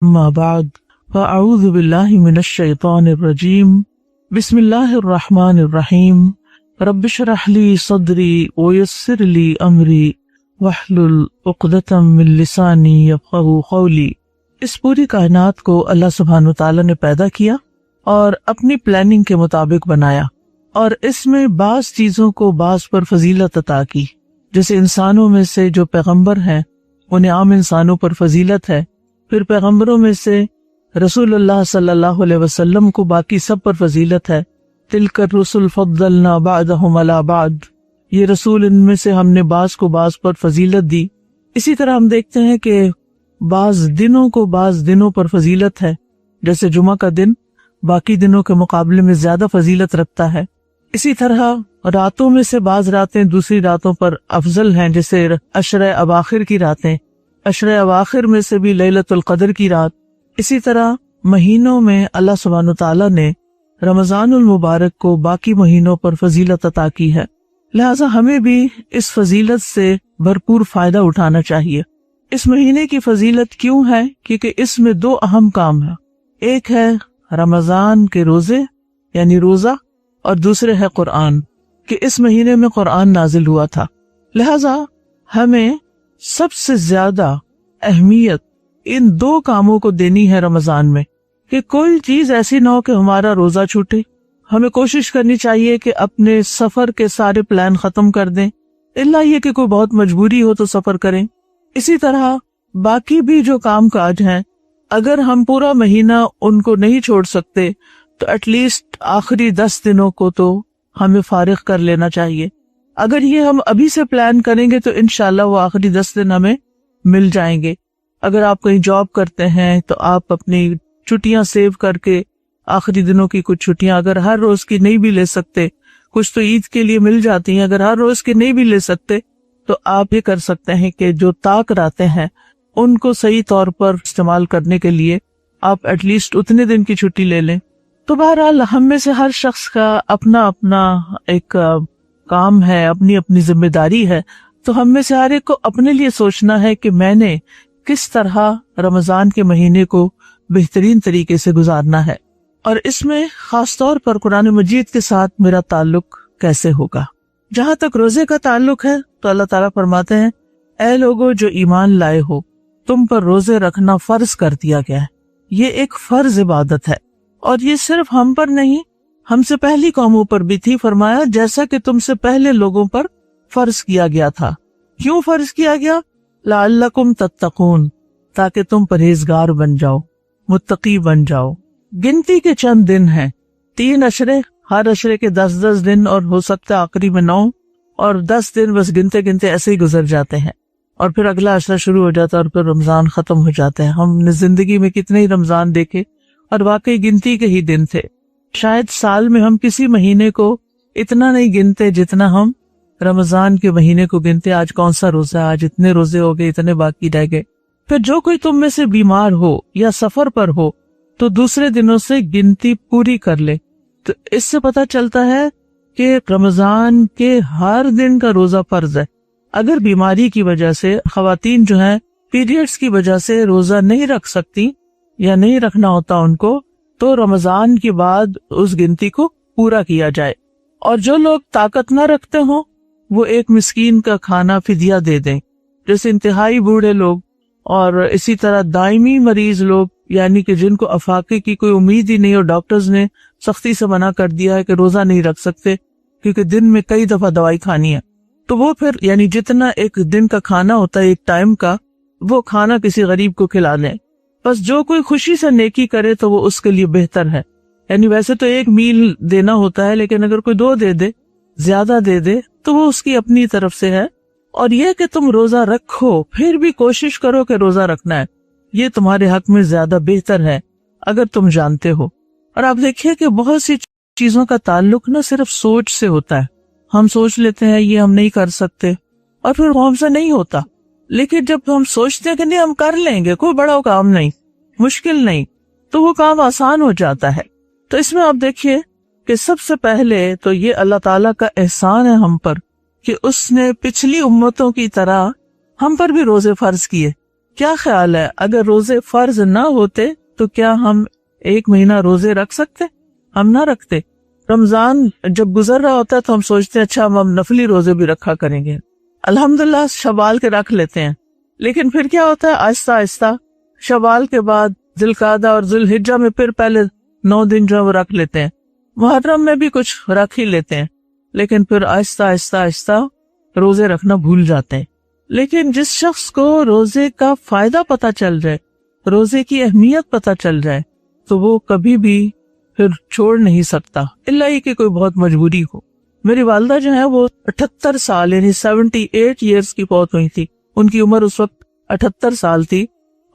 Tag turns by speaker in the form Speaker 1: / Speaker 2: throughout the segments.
Speaker 1: اما بعد فاعوذ باللہ من الشیطان الرجیم بسم اللہ الرحمن الرحیم رب اشرح لی صدری ویسر لی امری واحلل عقدۃ من لسانی یفقہوا قولی۔ اس پوری کائنات کو اللہ سبحانہ تعالیٰ نے پیدا کیا اور اپنی پلاننگ کے مطابق بنایا، اور اس میں بعض چیزوں کو بعض پر فضیلت عطا کی۔ جیسے انسانوں میں سے جو پیغمبر ہیں انہیں عام انسانوں پر فضیلت ہے، پھر پیغمبروں میں سے رسول اللہ صلی اللہ علیہ وسلم کو باقی سب پر فضیلت ہے۔ تلک الرسل فضلنا بعضهم علی بعض، یہ رسول ان میں سے ہم نے بعض کو بعض پر فضیلت دی۔ اسی طرح ہم دیکھتے ہیں کہ بعض دنوں کو بعض دنوں پر فضیلت ہے، جیسے جمعہ کا دن باقی دنوں کے مقابلے میں زیادہ فضیلت رکھتا ہے۔ اسی طرح راتوں میں سے بعض راتیں دوسری راتوں پر افضل ہیں، جیسے عشرہ اواخر کی راتیں، عشرہ اواخر میں سے بھی لیلۃ القدر کی رات۔ اسی طرح مہینوں میں اللہ سبحانہ تعالیٰ نے رمضان المبارک کو باقی مہینوں پر فضیلت عطا کی ہے، لہٰذا ہمیں بھی اس فضیلت سے بھرپور فائدہ اٹھانا چاہیے۔ اس مہینے کی فضیلت کیوں ہے؟ کیونکہ اس میں دو اہم کام ہیں، ایک ہے رمضان کے روزے یعنی روزہ، اور دوسرے ہے قرآن، کہ اس مہینے میں قرآن نازل ہوا تھا۔ لہٰذا ہمیں سب سے زیادہ اہمیت ان دو کاموں کو دینی ہے رمضان میں، کہ کوئی چیز ایسی نہ ہو کہ ہمارا روزہ چھوٹے۔ ہمیں کوشش کرنی چاہیے کہ اپنے سفر کے سارے پلان ختم کر دیں، الا یہ کہ کوئی بہت مجبوری ہو تو سفر کریں۔ اسی طرح باقی بھی جو کام کاج ہیں، اگر ہم پورا مہینہ ان کو نہیں چھوڑ سکتے تو ایٹ لیسٹ آخری 10 دنوں کو تو ہمیں فارغ کر لینا چاہیے۔ اگر یہ ہم ابھی سے پلان کریں گے تو انشاءاللہ وہ آخری 10 دن ہمیں مل جائیں گے۔ اگر آپ کہیں جاب کرتے ہیں تو آپ اپنی چھٹیاں سیو کر کے آخری دنوں کی کچھ چھٹیاں اگر ہر روز کی نہیں بھی لے سکتے، کچھ تو عید کے لیے مل جاتی ہیں، اگر ہر روز کی نہیں بھی لے سکتے تو آپ یہ کر سکتے ہیں کہ جو طاق راتیں ہیں ان کو صحیح طور پر استعمال کرنے کے لیے آپ ایٹ لیسٹ اتنے دن کی چھٹی لے لیں۔ تو بہرحال ہم میں سے ہر شخص کا اپنا اپنا ایک کام ہے، اپنی اپنی ذمہ داری ہے، تو ہم میں سے ہر ایک کو اپنے لیے سوچنا ہے کہ میں نے کس طرح رمضان کے مہینے کو بہترین طریقے سے گزارنا ہے، اور اس میں خاص طور پر قرآن مجید کے ساتھ میرا تعلق کیسے ہوگا۔ جہاں تک روزے کا تعلق ہے تو اللہ تعالیٰ فرماتے ہیں، اے لوگو جو ایمان لائے ہو، تم پر روزے رکھنا فرض کر دیا گیا ہے۔ یہ ایک فرض عبادت ہے، اور یہ صرف ہم پر نہیں، ہم سے پہلی قوموں پر بھی تھی۔ فرمایا جیسا کہ تم سے پہلے لوگوں پر فرض کیا گیا تھا۔ کیوں فرض کیا گیا؟ لعلکم تتقون، تاکہ تم پرہیزگار بن جاؤ، متقی بن جاؤ۔ گنتی کے چند دن ہیں، 3 عشرے، ہر عشرے کے 10 دن، اور ہو سکتا ہے آخری میں 9، اور 10 دن بس گنتے گنتے ایسے ہی گزر جاتے ہیں، اور پھر اگلا عشرہ شروع ہو جاتا ہے، اور پھر رمضان ختم ہو جاتا ہے۔ ہم نے زندگی میں کتنے ہی رمضان دیکھے، اور واقعی گنتی کے ہی دن تھے۔ شاید سال میں ہم کسی مہینے کو اتنا نہیں گنتے جتنا ہم رمضان کے مہینے کو گنتے۔ آج کون سا روزہ ہے، آج اتنے روزے ہو گئے، اتنے باقی رہ گئے۔ پھر جو کوئی تم میں سے بیمار ہو یا سفر پر ہو تو دوسرے دنوں سے گنتی پوری کر لے۔ تو اس سے پتہ چلتا ہے کہ رمضان کے ہر دن کا روزہ فرض ہے۔ اگر بیماری کی وجہ سے خواتین جو ہیں پیریڈز کی وجہ سے روزہ نہیں رکھ سکتی یا نہیں رکھنا ہوتا ان کو، تو رمضان کے بعد اس گنتی کو پورا کیا جائے۔ اور جو لوگ طاقت نہ رکھتے ہوں وہ ایک مسکین کا کھانا فدیہ دے دیں، جیسے انتہائی بوڑھے لوگ، اور اسی طرح دائمی مریض لوگ، یعنی کہ جن کو افاقے کی کوئی امید ہی نہیں اور ڈاکٹرز نے سختی سے منع کر دیا ہے کہ روزہ نہیں رکھ سکتے کیونکہ دن میں کئی دفعہ دوائی کھانی ہے، تو وہ پھر یعنی جتنا ایک دن کا کھانا ہوتا ہے ایک ٹائم کا، وہ کھانا کسی غریب کو کھلا دیں۔ بس جو کوئی خوشی سے نیکی کرے تو وہ اس کے لیے بہتر ہے۔ یعنی ویسے تو 1 میل دینا ہوتا ہے، لیکن اگر کوئی 2 دے دے، زیادہ دے دے، تو وہ اس کی اپنی طرف سے ہے۔ اور یہ کہ تم روزہ رکھو پھر بھی کوشش کرو کہ روزہ رکھنا ہے، یہ تمہارے حق میں زیادہ بہتر ہے اگر تم جانتے ہو۔ اور آپ دیکھیے کہ بہت سی چیزوں کا تعلق نہ صرف سوچ سے ہوتا ہے۔ ہم سوچ لیتے ہیں یہ ہم نہیں کر سکتے، اور پھر وہ ہم سے نہیں ہوتا، لیکن جب ہم سوچتے ہیں کہ نہیں ہم کر لیں گے، کوئی بڑا کام نہیں، مشکل نہیں، تو وہ کام آسان ہو جاتا ہے۔ تو اس میں آپ دیکھیے کہ سب سے پہلے تو یہ اللہ تعالیٰ کا احسان ہے ہم پر کہ اس نے پچھلی امتوں کی طرح ہم پر بھی روزے فرض کیے۔ کیا خیال ہے اگر روزے فرض نہ ہوتے تو کیا ہم 1 مہینہ روزے رکھ سکتے؟ ہم نہ رکھتے. رمضان جب گزر رہا ہوتا ہے تو ہم سوچتے ہیں اچھا ہم نفلی روزے بھی رکھا کریں گے. الحمدللہ شوال کے رکھ لیتے ہیں. لیکن پھر کیا ہوتا ہے آہستہ آہستہ شوال کے بعد ذوالقعدہ اور ذوالحجہ میں پھر پہلے 9 دن جو وہ رکھ لیتے ہیں. محرم میں بھی کچھ رکھ ہی لیتے ہیں. لیکن پھر آہستہ آہستہ آہستہ روزے رکھنا بھول جاتے ہیں. لیکن جس شخص کو روزے کا فائدہ پتہ چل جائے, روزے کی اہمیت پتہ چل جائے, تو وہ کبھی بھی پھر چھوڑ نہیں سکتا, الا ہی کہ کوئی بہت مجبوری ہو. میری والدہ جو ہے وہ 78 سال یعنی 78 ایئرس کی فوت ہوئی تھی. ان کی عمر اس وقت 78 سال تھی,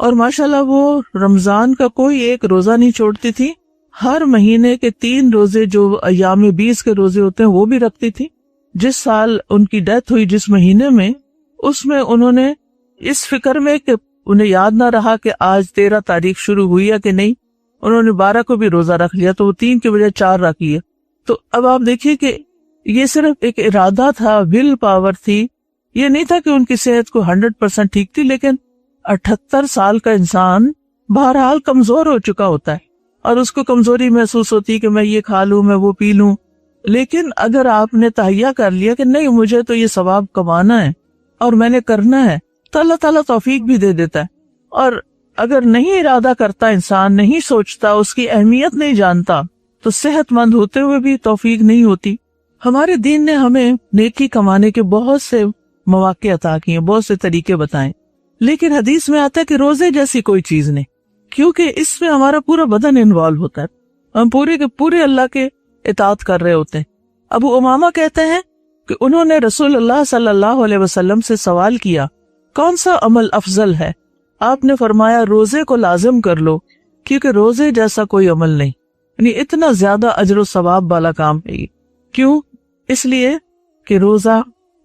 Speaker 1: اور ماشاءاللہ وہ رمضان کا کوئی ایک روزہ نہیں چھوڑتی تھی. ہر مہینے کے 3 روزے جو ایام 20 کے روزے ہوتے ہیں وہ بھی رکھتی تھی. جس سال ان کی ڈیتھ ہوئی جس مہینے میں, اس میں انہوں نے اس فکر میں کہ انہیں یاد نہ رہا کہ آج 13 تاریخ شروع ہوئی ہے کہ نہیں, انہوں نے 12 کو بھی روزہ رکھ لیا, تو وہ 3 کے بجائے 4 رکھ لیے. تو اب آپ دیکھیے کہ یہ صرف ایک ارادہ تھا, ول پاور تھی. یہ نہیں تھا کہ ان کی صحت کو 100% ٹھیک تھی, لیکن 78 سال کا انسان بہرحال کمزور ہو چکا ہوتا ہے, اور اس کو کمزوری محسوس ہوتی کہ میں یہ کھا لوں, میں وہ پی لوں. لیکن اگر آپ نے تہیہ کر لیا کہ نہیں مجھے تو یہ ثواب کمانا ہے اور میں نے کرنا ہے, تو اللہ تعالیٰ توفیق بھی دے دیتا ہے. اور اگر نہیں ارادہ کرتا انسان, نہیں سوچتا, اس کی اہمیت نہیں جانتا, تو صحت مند ہوتے ہوئے بھی توفیق نہیں ہوتی. ہمارے دین نے ہمیں نیکی کمانے کے بہت سے مواقع عطا کیے, بہت سے طریقے بتائیں, لیکن حدیث میں آتا ہے کہ روزے جیسی کوئی چیز نہیں, کیونکہ اس میں ہمارا پورا بدن انوالو ہوتا ہے, ہم پورے کے پورے اللہ کے اطاعت کر رہے ہوتے ہیں. ابو امامہ کہتے ہیں کہ انہوں نے رسول اللہ صلی اللہ علیہ وسلم سے سوال کیا کون سا عمل افضل ہے؟ آپ نے فرمایا روزے کو لازم کر لو, کیونکہ روزے جیسا کوئی عمل نہیں, یعنی اتنا زیادہ اجر و ثواب والا کام ہے یہ. کیوں؟ اس لیے کہ روزہ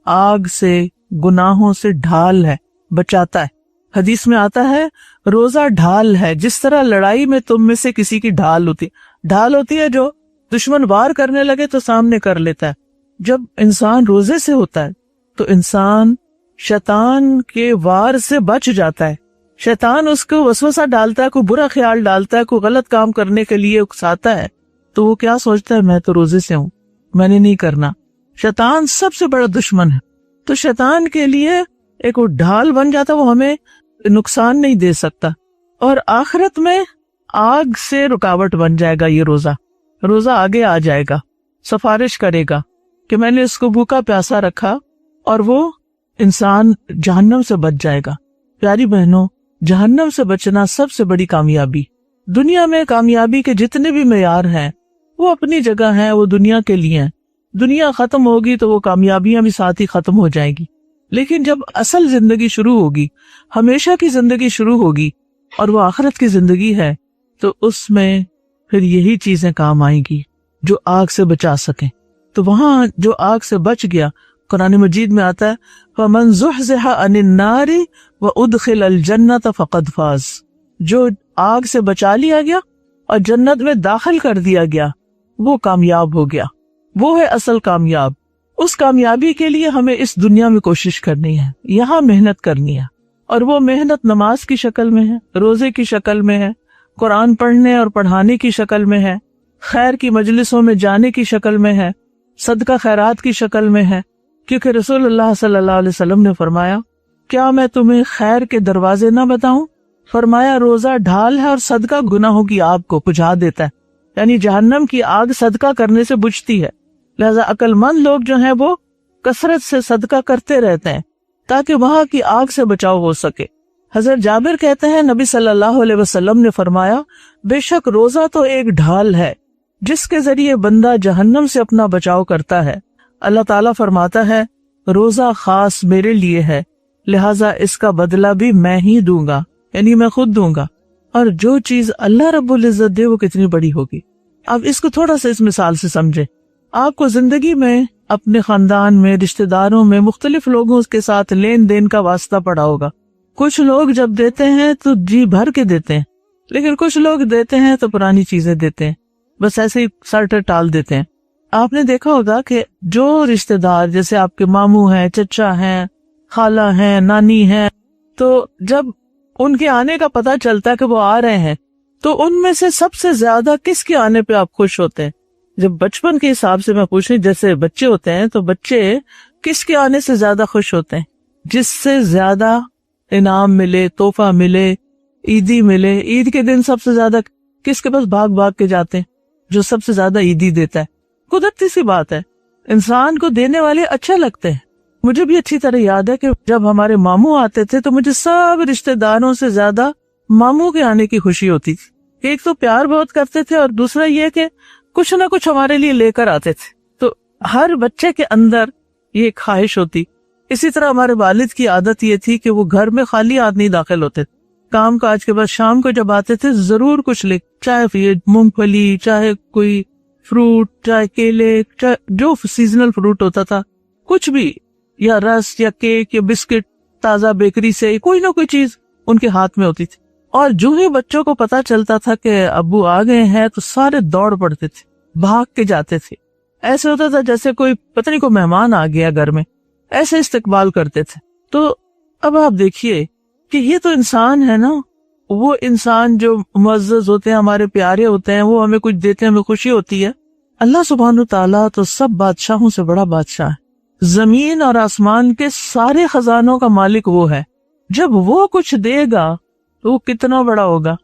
Speaker 1: آگ سے, گناہوں سے ڈھال ہے, بچاتا ہے. حدیث میں آتا ہے روزہ ڈھال ہے, جس طرح لڑائی میں تم میں سے کسی کی ڈھال ہوتی ہے جو دشمن وار کرنے لگے تو سامنے کر لیتا ہے. جب انسان روزے سے ہوتا ہے تو انسان شیطان کے وار سے بچ جاتا ہے. شیطان اس کو وسوسہ ڈالتا ہے, کوئی برا خیال ڈالتا ہے, کوئی غلط کام کرنے کے لیے اکساتا ہے, تو وہ کیا سوچتا ہے میں تو روزے سے ہوں, میں نے نہیں کرنا. شیطان سب سے بڑا دشمن ہے, تو شیطان کے لیے ایک وہ ڈھال بن جاتا, وہ ہمیں نقصان نہیں دے سکتا. اور آخرت میں آگ سے رکاوٹ بن جائے گا یہ روزہ آگے آ جائے گا, سفارش کرے گا کہ میں نے اس کو بھوکا پیاسا رکھا, اور وہ انسان جہنم سے بچ جائے گا. پیاری بہنوں, جہنم سے بچنا سب سے بڑی کامیابی. دنیا میں کامیابی کے جتنے بھی معیار ہیں وہ اپنی جگہ ہیں, وہ دنیا کے لیے ہیں. دنیا ختم ہوگی تو وہ کامیابیاں بھی ساتھ ہی ختم ہو جائیں گی. لیکن جب اصل زندگی شروع ہوگی, ہمیشہ کی زندگی شروع ہوگی, اور وہ آخرت کی زندگی ہے, تو اس میں پھر یہی چیزیں کام آئیں گی جو آگ سے بچا سکیں. تو وہاں جو آگ سے بچ گیا, قرآن مجید میں آتا ہے فَمَنْ زُحْزِحَ عَنِ النَّارِ وَأُدْخِلَ الْجَنَّةَ فَقَدْ فَازَ, جو آگ سے بچا لیا گیا اور جنت میں داخل کر دیا گیا وہ کامیاب ہو گیا, وہ ہے اصل کامیاب. اس کامیابی کے لیے ہمیں اس دنیا میں کوشش کرنی ہے, یہاں محنت کرنی ہے, اور وہ محنت نماز کی شکل میں ہے, روزے کی شکل میں ہے, قرآن پڑھنے اور پڑھانے کی شکل میں ہے, خیر کی مجلسوں میں جانے کی شکل میں ہے, صدقہ خیرات کی شکل میں ہے. کیونکہ رسول اللہ صلی اللہ علیہ وسلم نے فرمایا کیا میں تمہیں خیر کے دروازے نہ بتاؤں؟ فرمایا روزہ ڈھال ہے اور صدقہ گناہوں کی آگ کو بجھا دیتا ہے, یعنی جہنم کی آگ صدقہ کرنے سے بجھتی ہے. لہذا عقل مند لوگ جو ہیں وہ کثرت سے صدقہ کرتے رہتے ہیں تاکہ وہاں کی آگ سے بچاؤ ہو سکے. حضرت جابر کہتے ہیں نبی صلی اللہ علیہ وسلم نے فرمایا بے شک روزہ تو ایک ڈھال ہے جس کے ذریعے بندہ جہنم سے اپنا بچاؤ کرتا ہے. اللہ تعالیٰ فرماتا ہے روزہ خاص میرے لیے ہے, لہٰذا اس کا بدلہ بھی میں ہی دوں گا, یعنی میں خود دوں گا. اور جو چیز اللہ رب العزت دے وہ کتنی بڑی ہوگی. اب اس کو تھوڑا سا اس مثال سے سمجھے. آپ کو زندگی میں اپنے خاندان میں, رشتہ داروں میں مختلف لوگوں کے ساتھ لین دین کا واسطہ پڑا ہوگا. کچھ لوگ جب دیتے ہیں تو جی بھر کے دیتے ہیں, لیکن کچھ لوگ دیتے ہیں تو پرانی چیزیں دیتے ہیں, بس ایسے ہی سر ٹال دیتے ہیں. آپ نے دیکھا ہوگا کہ جو رشتہ دار جیسے آپ کے ماموں ہیں, چچا ہیں, خالہ ہیں, نانی ہیں, تو جب ان کے آنے کا پتہ چلتا ہے کہ وہ آ رہے ہیں، تو ان میں سے سب سے زیادہ کس کے آنے پہ آپ خوش ہوتے ہیں؟ جب بچپن کے حساب سے میں پوچھ رہی، جیسے بچے ہوتے ہیں تو بچے کس کے آنے سے زیادہ خوش ہوتے ہیں؟ جس سے زیادہ انعام ملے، تحفہ ملے، عیدی ملے۔ عید کے دن سب سے زیادہ کس کے پاس بھاگ بھاگ کے جاتے ہیں؟ جو سب سے زیادہ عیدی دیتا ہے۔ قدرتی سی بات ہے، انسان کو دینے والے اچھا لگتے ہیں۔ مجھے بھی اچھی طرح یاد ہے کہ جب ہمارے ماموں آتے تھے تو مجھے سب رشتہ داروں سے زیادہ ماموں کے آنے کی خوشی ہوتی تھی۔ ایک تو پیار بہت کرتے تھے، اور دوسرا یہ کہ کچھ نہ کچھ ہمارے لیے لے کر آتے تھے۔ تو ہر بچے کے اندر یہ خواہش ہوتی۔ اسی طرح ہمارے والد کی عادت یہ تھی کہ وہ گھر میں خالی ہاتھ نہیں داخل ہوتے تھے۔ کام کاج کے بعد شام کو جب آتے تھے ضرور کچھ لے، چاہے مونگ پھلی، چاہے کوئی فروٹ، چاہے کیلے، چاہے جو سیزنل فروٹ ہوتا تھا، کچھ بھی، یا رس یا کیک یا بسکٹ تازہ بیکری سے، کوئی نہ کوئی چیز ان کے ہاتھ میں ہوتی تھی۔ اور جو ہی بچوں کو پتا چلتا تھا کہ ابو آ گئے ہیں تو سارے دوڑ پڑتے تھے، بھاگ کے جاتے تھے۔ ایسے ہوتا تھا جیسے کوئی پتہ نہیں کوئی مہمان آ گیا گھر میں، ایسے استقبال کرتے تھے۔ تو اب آپ دیکھیے کہ یہ تو انسان ہے نا، وہ انسان جو معزز ہوتے ہیں، ہمارے پیارے ہوتے ہیں، وہ ہمیں کچھ دیتے ہیں، ہمیں خوشی ہوتی ہے۔ اللہ سبحانہ تعالیٰ تو سب بادشاہوں سے بڑا بادشاہ ہے، زمین اور آسمان کے سارے خزانوں کا مالک وہ ہے۔ جب وہ کچھ دے گا تو وہ کتنا بڑا ہوگا۔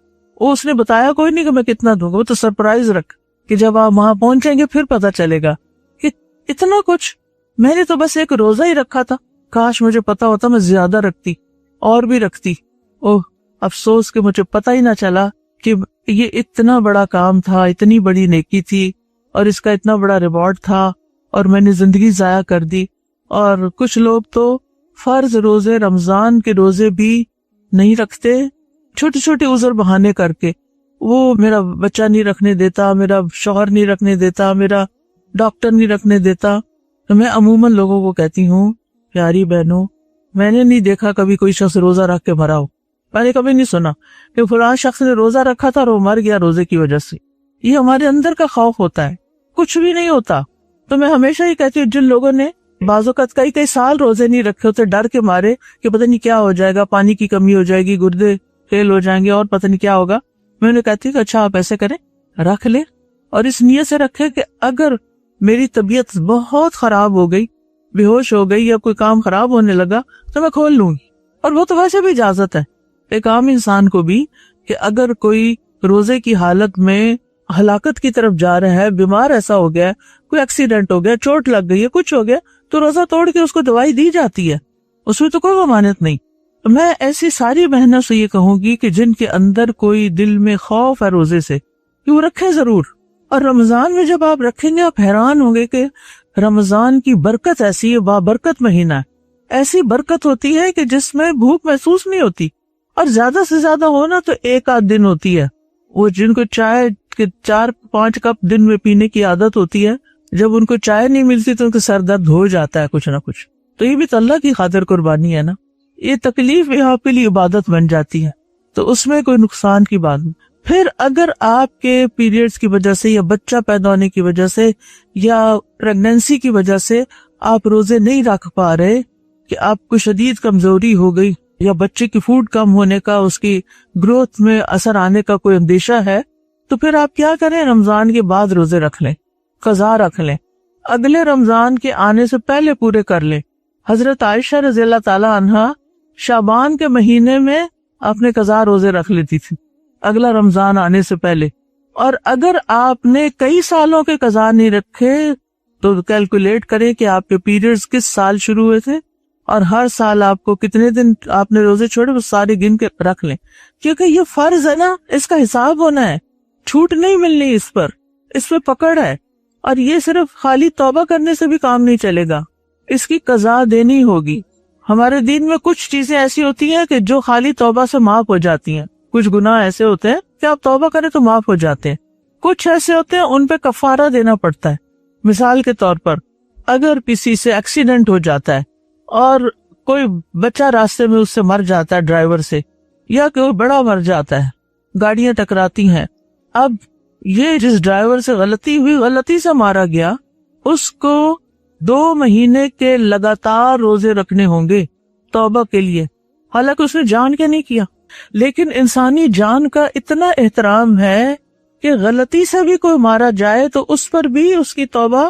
Speaker 1: وہ اس نے بتایا کوئی نہیں کہ میں کتنا دوں گا، وہ تو سرپرائز رکھ کہ جب آپ وہاں پہنچیں گے پھر پتا چلے گا کہ اتنا کچھ۔ میں نے تو بس ایک روزہ ہی رکھا تھا، کاش مجھے پتا ہوتا میں زیادہ رکھتی اور بھی رکھتی۔ اوہ افسوس کہ مجھے پتا ہی نہ چلا کہ یہ اتنا بڑا کام تھا، اتنی بڑی نیکی تھی، اور اس کا اتنا بڑا ریوارڈ تھا، اور میں نے زندگی ضائع کر دی۔ اور کچھ لوگ تو فرض روزے، رمضان کے روزے بھی نہیں رکھتے، چھوٹے چھوٹے عذر بہانے کر کے۔ وہ میرا بچہ نہیں رکھنے دیتا، میرا شوہر نہیں رکھنے دیتا، میرا ڈاکٹر نہیں رکھنے دیتا۔ تو میں عموماً لوگوں کو کہتی ہوں، پیاری بہنوں، میں نے نہیں دیکھا کبھی کوئی شخص روزہ رکھ کے مرا ہو۔ میں نے کبھی نہیں سنا کہ فلاں شخص نے روزہ رکھا تھا اور وہ مر گیا روزے کی وجہ سے۔ یہ ہمارے اندر کا خوف ہوتا ہے، کچھ بھی نہیں ہوتا۔ تو میں ہمیشہ ہی کہتی ہوں، جن لوگوں نے بعض اوقات کئی سال روزے نہیں رکھے ہوتے، ڈر کے مارے کہ پتہ نہیں کیا ہو جائے گا، پانی کی کمی ہو جائے گی، گردے فیل ہو جائیں گے، اور پتہ نہیں کیا ہوگا، میں انہیں کہتی ہوں کہ اچھا آپ ایسے کریں، رکھ لیں، اور اس نیت سے رکھیں کہ اگر میری طبیعت بہت خراب ہو گئی، بے ہوش ہو گئی، یا کوئی کام خراب ہونے لگا تو میں کھول لوں گی۔ اور وہ تو ویسے بھی اجازت ہے ایک عام انسان کو بھی کہ اگر کوئی روزے کی حالت میں ہلاکت کی طرف جا رہا ہے، بیمار ایسا ہو گیا ہے، کوئی ایکسیڈنٹ ہو گیا، چوٹ لگ گئی ہے، کچھ ہو گیا، تو روزہ توڑ کے اس کو دوائی دی جاتی ہے، اس میں تو کوئی ممانعت نہیں۔ میں ایسی ساری بہنوں سے یہ کہوں گی کہ جن کے اندر کوئی دل میں خوف ہے روزے سے، کہ وہ رکھیں ضرور۔ اور رمضان میں جب آپ رکھیں گے آپ حیران ہوں گے کہ رمضان کی برکت ایسی ہے، بابرکت مہینہ ہے، ایسی برکت ہوتی ہے کہ جس میں بھوک محسوس نہیں ہوتی، اور زیادہ سے زیادہ ہونا تو ایک آدھ دن ہوتی ہے۔ وہ جن کو چائے کے 4-5 کپ دن میں پینے کی عادت ہوتی ہے، جب ان کو چائے نہیں ملتی تو ان کا سر درد ہو جاتا ہے کچھ نہ کچھ۔ تو یہ بھی تو اللہ کی خاطر قربانی ہے نا، یہ تکلیف بھی آپ کے لیے عبادت بن جاتی ہے، تو اس میں کوئی نقصان کی بات نہیں۔ پھر اگر آپ کے پیریڈز کی وجہ سے، یا بچہ پیدا ہونے کی وجہ سے، یا پریگنینسی کی وجہ سے آپ روزے نہیں رکھ پا رہے، کہ آپ کو شدید کمزوری ہو گئی، یا بچے کی فوڈ کم ہونے کا، اس کی گروتھ میں اثر آنے کا کوئی اندیشہ ہے، تو پھر آپ کیا کریں، رمضان کے بعد روزے رکھ لیں، قضا رکھ لیں، اگلے رمضان کے آنے سے پہلے پورے کر لیں۔ حضرت عائشہ رضی اللہ تعالی عنہا شعبان کے مہینے میں اپنے قضا روزے رکھ لیتی تھی اگلا رمضان آنے سے پہلے۔ اور اگر آپ نے کئی سالوں کے قضا نہیں رکھے تو کیلکولیٹ کریں کہ آپ کے پیریڈز کس سال شروع ہوئے تھے، اور ہر سال آپ کو کتنے دن آپ نے روزے چھوڑے، وہ سارے گن کے رکھ لیں، کیونکہ یہ فرض ہے نا، اس کا حساب ہونا ہے، چھوٹ نہیں ملنی اس پر، اس پہ پکڑ ہے۔ اور یہ صرف خالی توبہ کرنے سے بھی کام نہیں چلے گا، اس کی قضا دینی ہوگی۔ ہمارے دین میں کچھ چیزیں ایسی ہوتی ہیں کہ جو خالی توبہ سے معاف ہو جاتی ہیں، کچھ گناہ ایسے ہوتے ہیں کہ آپ توبہ کریں تو معاف ہو جاتے ہیں، کچھ ایسے ہوتے ہیں ان پہ کفارہ دینا پڑتا ہے۔ مثال کے طور پر اگر کسی سے ایکسیڈنٹ ہو جاتا ہے اور کوئی بچہ راستے میں اس سے مر جاتا ہے ڈرائیور سے، یا کوئی بڑا مر جاتا ہے، گاڑیاں ٹکراتی ہیں، اب یہ جس ڈرائیور سے غلطی ہوئی، غلطی سے مارا گیا، اس کو 2 مہینے کے لگاتار روزے رکھنے ہوں گے توبہ کے لیے، حالانکہ اس نے جان کے نہیں کیا۔ لیکن انسانی جان کا اتنا احترام ہے کہ غلطی سے بھی کوئی مارا جائے تو اس پر بھی اس کی توبہ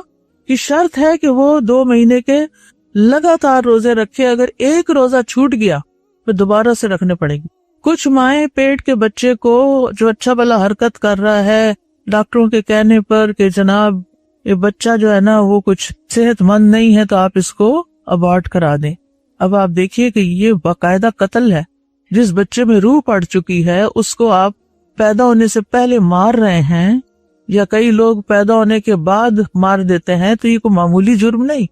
Speaker 1: کی شرط ہے کہ وہ 2 مہینے کے لگاتار روزے رکھے. اگر ایک روزہ چھوٹ گیا تو دوبارہ سے رکھنے پڑے گی. کچھ مائیں پیٹ کے بچے کو جو اچھا بھلا حرکت کر رہا ہے ڈاکٹروں کے کہنے پر کہ جناب یہ بچہ جو ہے نا وہ کچھ صحت مند نہیں ہے تو آپ اس کو ابارٹ کرا دیں. اب آپ دیکھیے کہ یہ باقاعدہ قتل ہے. جس بچے میں روح پڑ چکی ہے اس کو آپ پیدا ہونے سے پہلے مار رہے ہیں یا کئی لوگ پیدا ہونے کے بعد مار دیتے ہیں تو یہ کوئی معمولی جرم نہیں.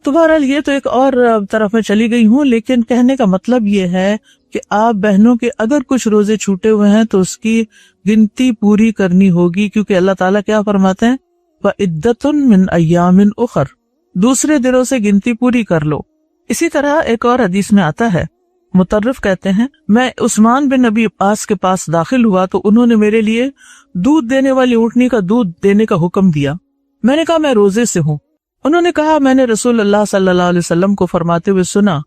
Speaker 1: تو بہرحال یہ تو ایک اور طرف میں چلی گئی ہوں، لیکن کہنے کا مطلب یہ ہے کہ آپ بہنوں کے اگر کچھ روزے چھوٹے ہوئے ہیں تو اس کی گنتی پوری کرنی ہوگی، کیونکہ اللہ تعالیٰ کیا فرماتے ہیں وَعِدَّةٌ مِّنْ أَيَّامٍ أُخَرَ، دوسرے دنوں سے گنتی پوری کر لو. اسی طرح ایک اور حدیث میں آتا ہے، مطرف کہتے ہیں میں عثمان بن نبی عباس کے پاس داخل ہوا تو انہوں نے میرے لیے دودھ دینے والی اونٹنی کا دودھ دینے کا حکم دیا. میں نے کہا میں روزے سے ہوں. انہوں نے کہا میں نے رسول اللہ صلی اللہ علیہ وسلم کو فرماتے ہوئے سنا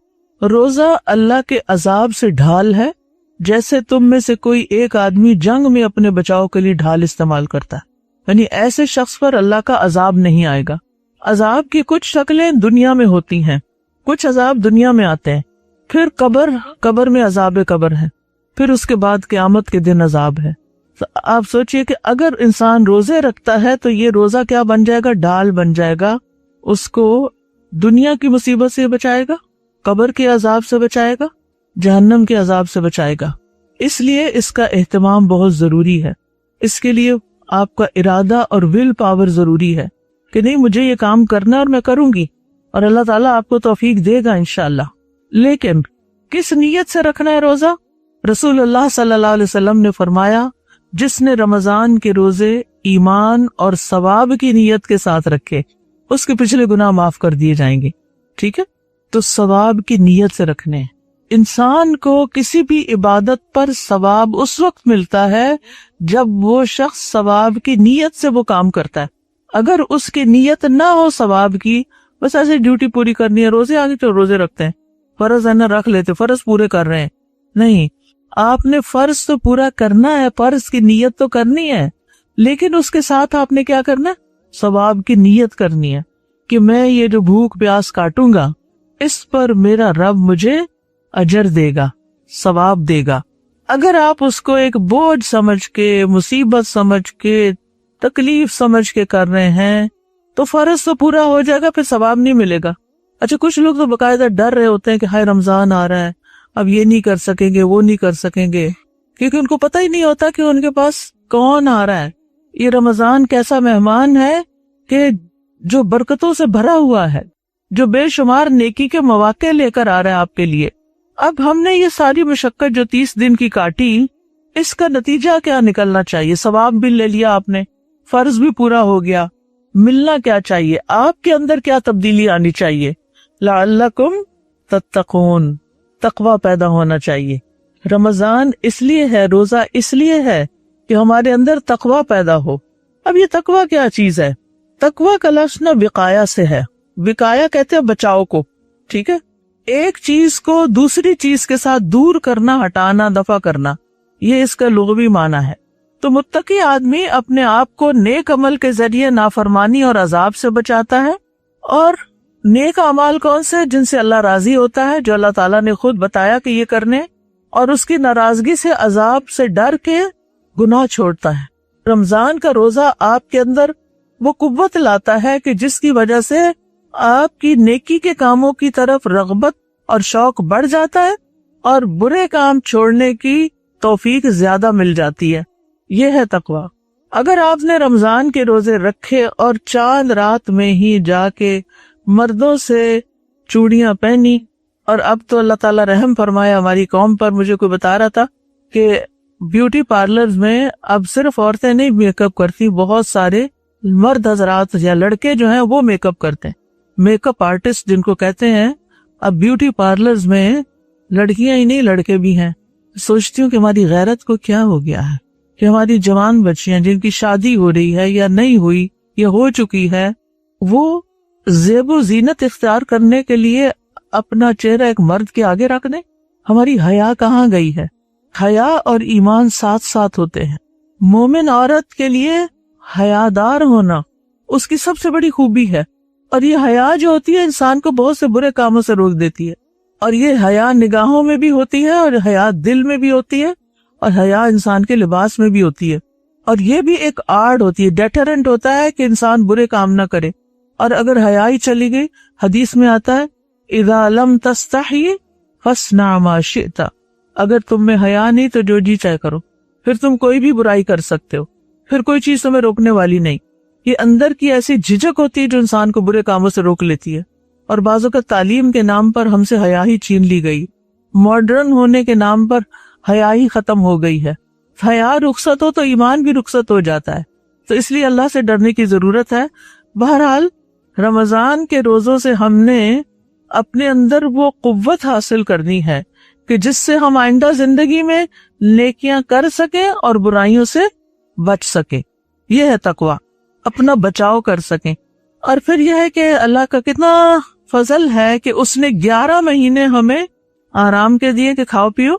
Speaker 1: روزہ اللہ کے عذاب سے ڈھال ہے، جیسے تم میں سے کوئی ایک آدمی جنگ میں اپنے بچاؤ کے لیے ڈھال استعمال کرتا ہے. یعنی ایسے شخص پر اللہ کا عذاب نہیں آئے گا. عذاب کی کچھ شکلیں دنیا میں ہوتی ہیں، کچھ عذاب دنیا میں آتے ہیں، پھر قبر میں عذاب قبر ہے، پھر اس کے بعد قیامت کے دن عذاب ہے. تو آپ سوچئے کہ اگر انسان روزے رکھتا ہے تو یہ روزہ کیا بن جائے گا؟ ڈھال بن جائے گا. اس کو دنیا کی مصیبت سے بچائے گا، قبر کے عذاب سے بچائے گا، جہنم کے عذاب سے بچائے گا. اس لیے اس کا اہتمام بہت ضروری ہے. اس کے لیے آپ کا ارادہ اور ول پاور ضروری ہے کہ نہیں مجھے یہ کام کرنا اور میں کروں گی، اور اللہ تعالیٰ آپ کو توفیق دے گا انشاءاللہ. لیکن کس نیت سے رکھنا ہے روزہ؟ رسول اللہ صلی اللہ علیہ وسلم نے فرمایا جس نے رمضان کے روزے ایمان اور ثواب کی نیت کے ساتھ رکھے اس کے پچھلے گناہ معاف کر دیے جائیں گے. ٹھیک ہے، تو ثواب کی نیت سے رکھنے ہیں. انسان کو کسی بھی عبادت پر ثواب اس وقت ملتا ہے جب وہ شخص ثواب کی نیت سے وہ کام کرتا ہے. اگر اس کی نیت نہ ہو ثواب کی، بس ایسے ڈیوٹی پوری کرنی ہے، روزے آگے تو روزے رکھتے ہیں، فرض ہے نا رکھ لیتے، فرض پورے کر رہے ہیں. نہیں، آپ نے فرض تو پورا کرنا ہے، فرض کی نیت تو کرنی ہے، لیکن اس کے ساتھ آپ نے کیا کرنا ہے؟ ثواب کی نیت کرنی ہے کہ میں یہ جو بھوک پیاس کاٹوں گا اس پر میرا رب مجھے اجر دے گا، ثواب دے گا. اگر آپ اس کو ایک بوجھ سمجھ کے، مصیبت سمجھ کے، تکلیف سمجھ کے کر رہے ہیں تو فرض تو پورا ہو جائے گا، پھر ثواب نہیں ملے گا. اچھا، کچھ لوگ تو باقاعدہ ڈر رہے ہوتے ہیں کہ ہائے رمضان آ رہا ہے، اب یہ نہیں کر سکیں گے، وہ نہیں کر سکیں گے، کیونکہ ان کو پتہ ہی نہیں ہوتا کہ ان کے پاس کون آ رہا ہے. یہ رمضان کیسا مہمان ہے کہ جو برکتوں سے بھرا ہوا ہے، جو بے شمار نیکی کے مواقع لے کر آ رہا ہے آپ کے لیے. اب ہم نے یہ ساری مشقت جو 30 دن کی کاٹی، اس کا نتیجہ کیا نکلنا چاہیے؟ ثواب بھی لے لیا آپ نے، فرض بھی پورا ہو گیا، ملنا کیا چاہیے؟ آپ کے اندر کیا تبدیلی آنی چاہیے؟ لعلکم تتقون، تقوی پیدا ہونا چاہیے. رمضان اس لیے ہے، روزہ اس لیے ہے کہ ہمارے اندر تقوی پیدا ہو. اب یہ تقوی کیا چیز ہے؟ تقوی کا لفظ نا وقایا سے ہے. وقایا کہتے ہیں بچاؤ کو. ٹھیک ہے، ایک چیز کو دوسری چیز کے ساتھ دور کرنا، ہٹانا، دفع کرنا، یہ اس کا لغوی معنی ہے. تو متقی آدمی اپنے آپ کو نیک عمل کے ذریعے نافرمانی اور عذاب سے بچاتا ہے. اور نیک اعمال کون سے؟ جن سے اللہ راضی ہوتا ہے، جو اللہ تعالیٰ نے خود بتایا کہ یہ کرنے، اور اس کی ناراضگی سے، عذاب سے ڈر کے گناہ چھوڑتا ہے. رمضان کا روزہ آپ کے اندر وہ قوت لاتا ہے کہ جس کی وجہ سے آپ کی نیکی کے کاموں کی طرف رغبت اور شوق بڑھ جاتا ہے اور برے کام چھوڑنے کی توفیق زیادہ مل جاتی ہے. یہ ہے تقویٰ. اگر آپ نے رمضان کے روزے رکھے اور چاند رات میں ہی جا کے مردوں سے چوڑیاں پہنی، اور اب تو اللہ تعالیٰ رحم فرمایا ہماری قوم پر. مجھے کوئی بتا رہا تھا کہ بیوٹی پارلرز میں اب صرف عورتیں نہیں میک اپ کرتی، بہت سارے مرد حضرات یا لڑکے جو ہیں وہ میک اپ کرتے ہیں. میک اپ آرٹسٹ جن کو کہتے ہیں، اب بیوٹی پارلرز میں لڑکیاں ہی نہیں لڑکے بھی ہیں. سوچتی ہوں کہ ہماری غیرت کو کیا ہو گیا ہے کہ ہماری جوان بچیاں جن کی شادی ہو رہی ہے یا نہیں ہوئی یا ہو چکی ہے، وہ زیب و زینت اختیار کرنے کے لیے اپنا چہرہ ایک مرد کے آگے رکھ دیں. ہماری حیا کہاں گئی ہے؟ حیا اور ایمان ساتھ ساتھ ہوتے ہیں. مومن عورت کے لیے حیادار ہونا اس کی سب سے بڑی خوبی ہے، اور یہ حیا جو ہوتی ہے انسان کو بہت سے برے کاموں سے روک دیتی ہے. اور یہ حیا نگاہوں میں بھی ہوتی ہے، اور حیا دل میں بھی ہوتی ہے، اور حیا انسان کے لباس میں بھی ہوتی ہے. اور یہ بھی ایک آڑ ہوتی ہے، ڈیٹرنٹ ہوتا ہے کہ انسان برے کام نہ کرے. اور اگر حیا ہی چلی گئی، حدیث میں آتا ہے اذا لم تستحی فاصنع ما شئت، اگر تم میں حیا نہیں تو جو جی چاہے کرو، پھر تم کوئی بھی برائی کر سکتے ہو، پھر کوئی چیز تمہیں روکنے والی نہیں. یہ اندر کی ایسی جھجک ہوتی ہے جو انسان کو برے کاموں سے روک لیتی ہے. اور بعض اوقات تعلیم کے نام پر ہم سے حیا ہی چھین لی گئی، ماڈرن ہونے کے نام پر حیا ہی ختم ہو گئی ہے. حیا رخصت ہو تو ایمان بھی رخصت ہو جاتا ہے. تو اس لیے اللہ سے ڈرنے کی ضرورت ہے. بہرحال رمضان کے روزوں سے ہم نے اپنے اندر وہ قوت حاصل کرنی ہے کہ جس سے ہم آئندہ زندگی میں نیکیاں کر سکیں اور برائیوں سے بچ سکیں. یہ ہے تقویٰ، اپنا بچاؤ کر سکیں. اور پھر یہ ہے کہ اللہ کا کتنا فضل ہے کہ اس نے 11 مہینے ہمیں آرام کے دیے کہ کھاؤ پیو،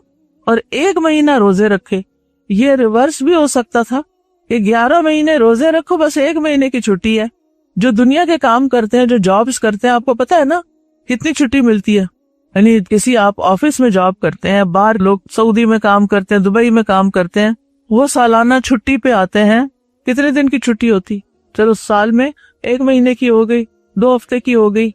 Speaker 1: اور 1 مہینہ روزے رکھے. یہ ریورس بھی ہو سکتا تھا کہ 11 مہینے روزے رکھو، بس 1 مہینے کی چھٹی ہے. جو دنیا کے کام کرتے ہیں، جو جابز کرتے ہیں، آپ کو پتا ہے نا کتنی چھٹی ملتی ہے. یعنی کسی آپ آفس میں جاب کرتے ہیں، باہر لوگ سعودی میں کام کرتے ہیں، دبئی میں کام کرتے ہیں، وہ سالانہ چھٹی پہ آتے ہیں. کتنے دن کی چھٹی ہوتی؟ چلو سال میں 1 مہینے کی ہو گئی، 2 ہفتے کی ہو گئی.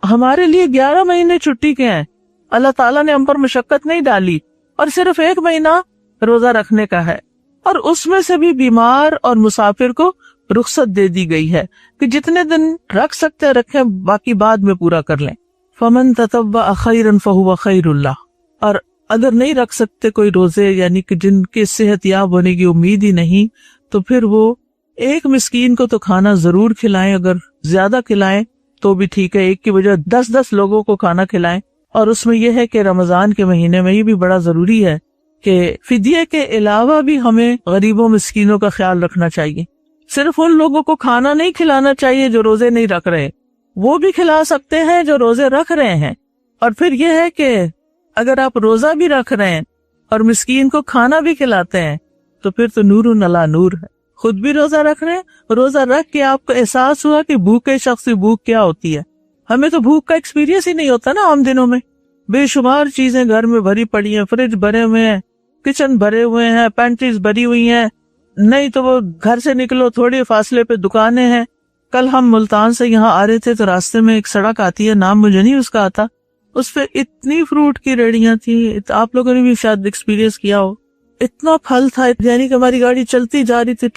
Speaker 1: ہمارے لیے 11 مہینے چھٹی کے ہیں. اللہ تعالیٰ نے ہم پر مشقت نہیں ڈالی، اور صرف 1 مہینہ روزہ رکھنے کا ہے. اور اس میں سے بھی بیمار اور مسافر کو رخصت دے دی گئی ہے کہ جتنے دن رکھ سکتے رکھیں، باقی بعد میں پورا کر لیں. فمن تطوع خیرا فہو خیر اللہ. اور اگر نہیں رکھ سکتے کوئی روزے، یعنی کہ جن کے صحت یاب ہونے کی امید ہی نہیں، تو پھر وہ 1 مسکین کو تو کھانا ضرور کھلائیں. اگر زیادہ کھلائیں تو بھی ٹھیک ہے، 1 کی بجائے 10 لوگوں کو کھانا کھلائیں. اور اس میں یہ ہے کہ رمضان کے مہینے میں یہ بھی بڑا ضروری ہے کہ فدیے کے علاوہ بھی ہمیں غریبوں مسکینوں کا خیال رکھنا چاہیے. صرف ان لوگوں کو کھانا نہیں کھلانا چاہیے جو روزے نہیں رکھ رہے، وہ بھی کھلا سکتے ہیں جو روزے رکھ رہے ہیں. اور پھر یہ ہے کہ اگر آپ روزہ بھی رکھ رہے ہیں اور مسکین کو کھانا بھی کھلاتے ہیں تو پھر تو نور علی نور ہے. خود بھی روزہ رکھ رہے ہیں، روزہ رکھ کے آپ کو احساس ہوا کہ بھوکے شخص کی بھوک کیا ہوتی ہے. ہمیں تو بھوک کا ایکسپیرینس ہی نہیں ہوتا نا عام دنوں میں. بے شمار چیزیں گھر میں بھری پڑی ہیں، فریج بھرے ہوئے ہیں، کچن بھرے ہوئے ہیں، پینٹریز بھری ہوئی ہیں، نہیں تو وہ گھر سے نکلو تھوڑے فاصلے پہ دکانیں ہیں. کل ہم ملتان سے یہاں آ رہے تھے تو راستے میں ایک سڑک آتی ہے، نام مجھے نہیں اس کا آتا، اس پہ اتنی فروٹ کی ریڑیاں تھی. آپ لوگوں نے بھی شاید ایکسپیرینس کیا ہو. اتنا پھل تھا، یعنی کہ ہماری گاڑی چلتی جا رہی تھی.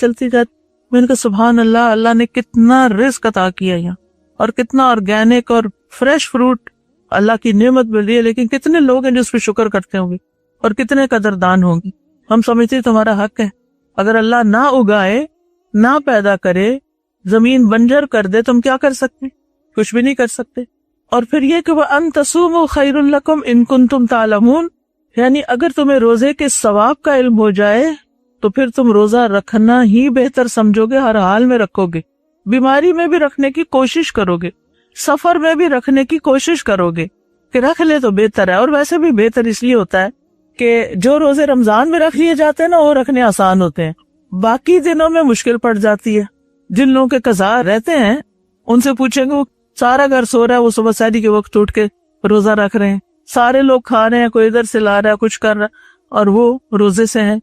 Speaker 1: میں نے کہا سبحان اللہ، اللہ نے کتنا رزق عطا کیا یہاں، اور کتنا آرگینک اور فریش فروٹ اللہ کی نعمت مل رہی ہے. لیکن کتنے لوگ ہیں جو اس پہ شکر کرتے ہوں گے، اور کتنے قدردان ہوں گے. ہم سمجھتے تمہارا حق ہے. اگر اللہ نہ اگائے، نہ پیدا کرے، زمین بنجر کر دے، تم کیا کر سکتے؟ کچھ بھی نہیں کر سکتے. اور پھر یہ کہ وَأَن تَصُومُوا خَيْرٌ لَكُمْ إِن كُنتُمْ تَعْلَمُونَ، یعنی اگر تمہیں روزے کے ثواب کا علم ہو جائے تو پھر تم روزہ رکھنا ہی بہتر سمجھو گے، ہر حال میں رکھو گے. بیماری میں بھی رکھنے کی کوشش کرو گے، سفر میں بھی رکھنے کی کوشش کرو گے کہ رکھ لے تو بہتر ہے. اور ویسے بھی بہتر اس لیے ہوتا ہے کہ جو روزے رمضان میں رکھ لیے جاتے ہیں نا، وہ رکھنے آسان ہوتے ہیں، باقی دنوں میں مشکل پڑ جاتی ہے. جن لوگوں کے قضاء رہتے ہیں ان سے پوچھیں گے، وہ سارا گھر سو رہا ہے، وہ صبح سحری کے وقت اٹھ کے روزہ رکھ رہے ہیں، سارے لوگ کھا رہے ہیں، کوئی ادھر سے لا رہا ہے، کچھ کر رہا ہے، اور وہ روزے سے ہیں،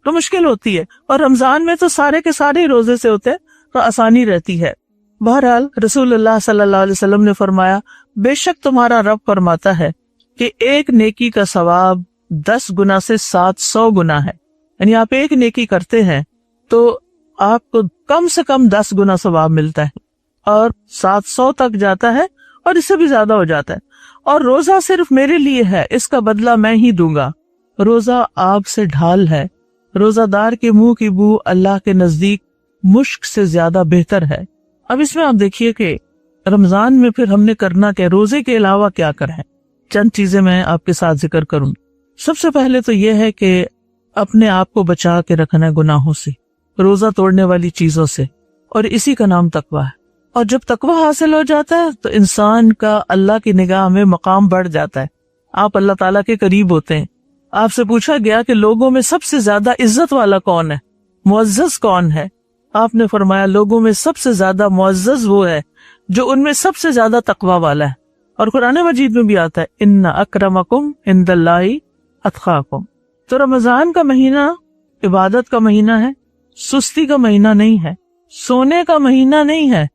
Speaker 1: تو مشکل ہوتی ہے. اور رمضان میں تو سارے کے سارے روزے سے ہوتے ہیں تو آسانی رہتی ہے. بہرحال رسول اللہ صلی اللہ علیہ وسلم نے فرمایا، بے شک تمہارا رب فرماتا ہے کہ 1 نیکی کا ثواب 10 گنا سے 700 گنا ہے. یعنی آپ 1 نیکی کرتے ہیں تو آپ کو کم سے کم 10 گنا ثواب ملتا ہے، اور 700 تک جاتا ہے، اور اس سے بھی زیادہ ہو جاتا ہے. اور روزہ صرف میرے لیے ہے، اس کا بدلہ میں ہی دوں گا. روزہ آپ سے ڈھال ہے. روزہ دار کے منہ کی بو اللہ کے نزدیک مشک سے زیادہ بہتر ہے. اب اس میں آپ دیکھیے کہ رمضان میں پھر ہم نے کرنا کیا، روزے کے علاوہ کیا کریں. چند چیزیں میں آپ کے ساتھ ذکر کروں. سب سے پہلے تو یہ ہے کہ اپنے آپ کو بچا کے رکھنا ہے گناہوں سے، روزہ توڑنے والی چیزوں سے، اور اسی کا نام تقویٰ ہے. اور جب تقویٰ حاصل ہو جاتا ہے تو انسان کا اللہ کی نگاہ میں مقام بڑھ جاتا ہے. آپ اللہ تعالیٰ کے قریب ہوتے ہیں. آپ سے پوچھا گیا کہ لوگوں میں سب سے زیادہ عزت والا کون ہے، معزز کون ہے؟ آپ نے فرمایا لوگوں میں سب سے زیادہ معزز وہ ہے جو ان میں سب سے زیادہ تقوی والا ہے. اور قرآن مجید میں بھی آتا ہے ان اکرمکم عند اللہ اتقاکم. تو رمضان کا مہینہ عبادت کا مہینہ ہے، سستی کا مہینہ نہیں ہے، سونے کا مہینہ نہیں ہے.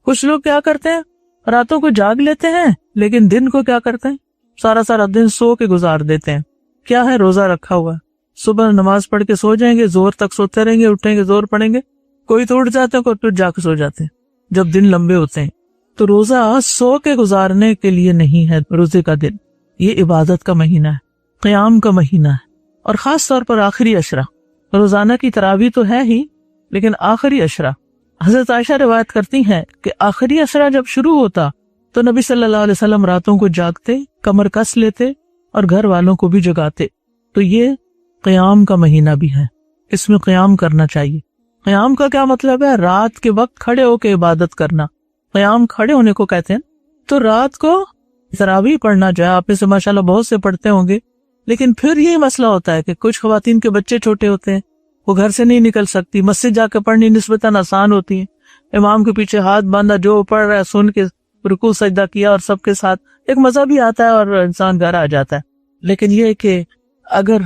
Speaker 1: کچھ لوگ کیا کرتے ہیں، راتوں کو جاگ لیتے ہیں لیکن دن کو کیا کرتے ہیں، سارا دن سو کے گزار دیتے ہیں. کیا ہے، روزہ رکھا ہوا ہے، صبح نماز پڑھ کے سو جائیں گے، زور تک سوتے رہیں گے، اٹھیں گے زور پڑیں گے، کوئی تو اٹھ جاتے ہیں، کوئی تو جا کے سو جاتے ہیں جب دن لمبے ہوتے ہیں. تو روزہ سو کے گزارنے کے لیے نہیں ہے. روزے کا دن یہ عبادت کا مہینہ ہے، قیام کا مہینہ ہے. اور خاص طور پر آخری عشرہ، روزانہ کی تراویح تو ہے ہی لیکن آخری عشرہ. حضرت عائشہ روایت کرتی ہیں کہ آخری عشرہ جب شروع ہوتا تو نبی صلی اللہ علیہ وسلم راتوں کو جاگتے، کمر کس لیتے اور گھر والوں کو بھی جگاتے. تو یہ قیام کا مہینہ بھی ہے، اس میں قیام کرنا چاہیے. قیام کا کیا مطلب ہے؟ رات کے وقت کھڑے ہو کے عبادت کرنا. قیام کھڑے ہونے کو کہتے ہیں. تو رات کو تراویح پڑھنا جو ہے، آپ میں سے ماشاءاللہ بہت سے پڑھتے ہوں گے، لیکن پھر یہ مسئلہ ہوتا ہے کہ کچھ خواتین کے بچے چھوٹے ہوتے ہیں، وہ گھر سے نہیں نکل سکتی، مسجد جا کے پڑھنی نسبتاً آسان ہوتی ہے، امام کے پیچھے ہاتھ باندھا، جو پڑھ رہا ہے سن کے رکوع سجدہ کیا اور سب کے ساتھ ایک مزہ بھی آتا ہے اور انسان گھر آ جاتا ہے. لیکن یہ کہ اگر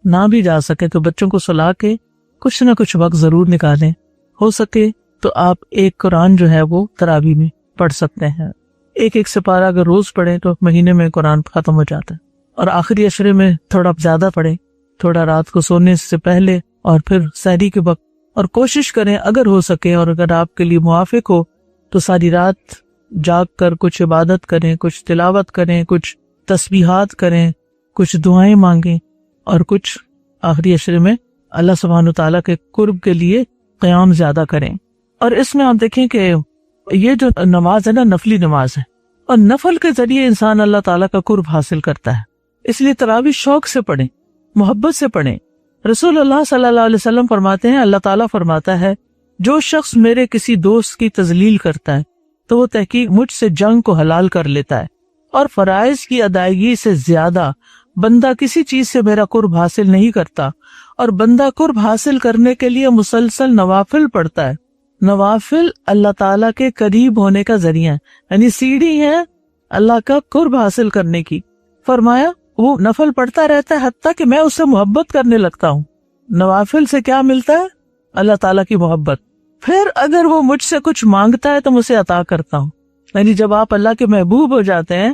Speaker 1: نہ بھی جا سکے تو بچوں کو سلا کے کچھ نہ کچھ وقت ضرور نکالیں. ہو سکے تو آپ ایک قرآن جو ہے وہ تراویح میں پڑھ سکتے ہیں. ایک سپارہ اگر روز پڑھیں تو مہینے میں قرآن ختم ہو جاتا ہے. اور آخری عشرے میں تھوڑا زیادہ پڑھیں، تھوڑا رات کو سونے سے پہلے اور پھر سحری کے وقت. اور کوشش کریں اگر ہو سکے اور اگر آپ کے لیے موافق ہو تو ساری رات جاگ کر کچھ عبادت کریں، کچھ تلاوت کریں، کچھ تسبیحات کریں، کچھ دعائیں مانگیں اور کچھ آخری عشرے میں اللہ سبحانہ وتعالیٰ کے قرب کے لیے قیام زیادہ کریں. اور اس میں آپ دیکھیں کہ یہ جو نماز ہے نا، نفلی نماز ہے، اور نفل کے ذریعے انسان اللہ تعالیٰ کا قرب حاصل کرتا ہے. اس لیے تراویح شوق سے پڑھیں، محبت سے پڑھیں. رسول اللہ صلی اللہ علیہ وسلم فرماتے ہیں، اللہ تعالیٰ فرماتا ہے جو شخص میرے کسی دوست کی تذلیل کرتا ہے تو وہ تحقیق مجھ سے جنگ کو حلال کر لیتا ہے، اور فرائض کی ادائیگی سے زیادہ بندہ کسی چیز سے میرا قرب حاصل نہیں کرتا. اور بندہ قرب حاصل کرنے کے لیے مسلسل نوافل پڑھتا ہے. نوافل اللہ تعالیٰ کے قریب ہونے کا ذریعہ ہے، یعنی سیڑھی ہے اللہ کا قرب حاصل کرنے کی. فرمایا وہ نفل پڑھتا رہتا ہے حتیٰ کہ میں اس سے محبت کرنے لگتا ہوں. نوافل سے کیا ملتا ہے؟ اللہ تعالیٰ کی محبت. پھر اگر وہ مجھ سے کچھ مانگتا ہے تو مجھے عطا کرتا ہوں. یعنی جب آپ اللہ کے محبوب ہو جاتے ہیں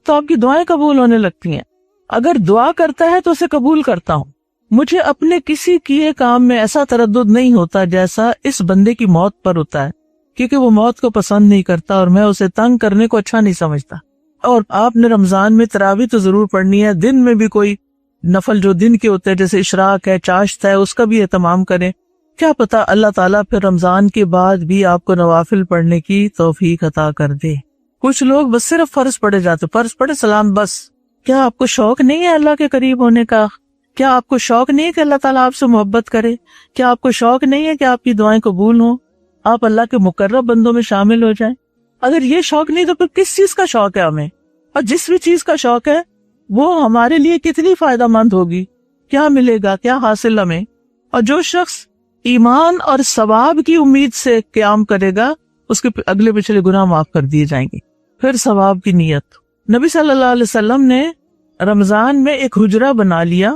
Speaker 1: تو آپ کی دعائیں قبول ہونے لگتی ہیں. اگر دعا کرتا ہے تو اسے قبول کرتا ہوں. مجھے اپنے کسی کیے کام میں ایسا تردد نہیں ہوتا جیسا اس بندے کی موت پر ہوتا ہے، کیونکہ وہ موت کو پسند نہیں کرتا اور میں اسے تنگ کرنے کو اچھا نہیں سمجھتا. اور آپ نے رمضان میں تراویح تو ضرور پڑھنی ہے. دن میں بھی کوئی نفل جو دن کے ہوتے ہیں جیسے اشراق ہے، چاشت ہے، اس کا بھی اہتمام کریں. کیا پتا اللہ تعالیٰ پھر رمضان کے بعد بھی آپ کو نوافل پڑھنے کی توفیق عطا کر دے. کچھ لوگ بس صرف فرض پڑھے جاتے، فرض پڑھے سلام بس. کیا آپ کو شوق نہیں ہے اللہ کے قریب ہونے کا؟ کیا آپ کو شوق نہیں ہے کہ اللہ تعالیٰ آپ سے محبت کرے؟ کیا آپ کو شوق نہیں ہے کہ آپ کی دعائیں قبول ہوں، آپ اللہ کے مقرب بندوں میں شامل ہو جائیں؟ اگر یہ شوق نہیں تو پھر کس چیز کا شوق ہے ہمیں؟ اور جس بھی چیز کا شوق ہے وہ ہمارے لیے کتنی فائدہ مند ہوگی، کیا ملے گا، کیا حاصل ہمیں. اور جو شخص ایمان اور ثواب کی امید سے قیام کرے گا اس کے اگلے پچھلے گناہ معاف کر دیے جائیں گے. پھر ثواب کی نیت. نبی صلی اللہ علیہ وسلم نے رمضان میں ایک حجرہ بنا لیا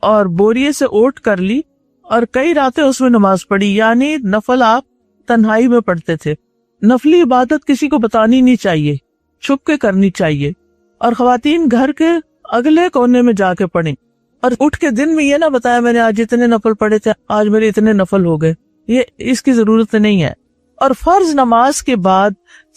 Speaker 1: اور بوریے سے اوٹ کر لی اور کئی راتیں اس میں نماز پڑھی. یعنی نفل آپ تنہائی میں پڑھتے تھے. نفلی عبادت کسی کو بتانی نہیں چاہیے، چھپ کے کرنی چاہیے. اور خواتین گھر کے اگلے کونے میں جا کے پڑھیں اور اٹھ کے دن میں یہ نہ بتایا میں نے آج اتنے نفل پڑھے تھے، آج میرے اتنے نفل ہو گئے. یہ اس کی ضرورت نہیں ہے. اور فرض نماز کے بعد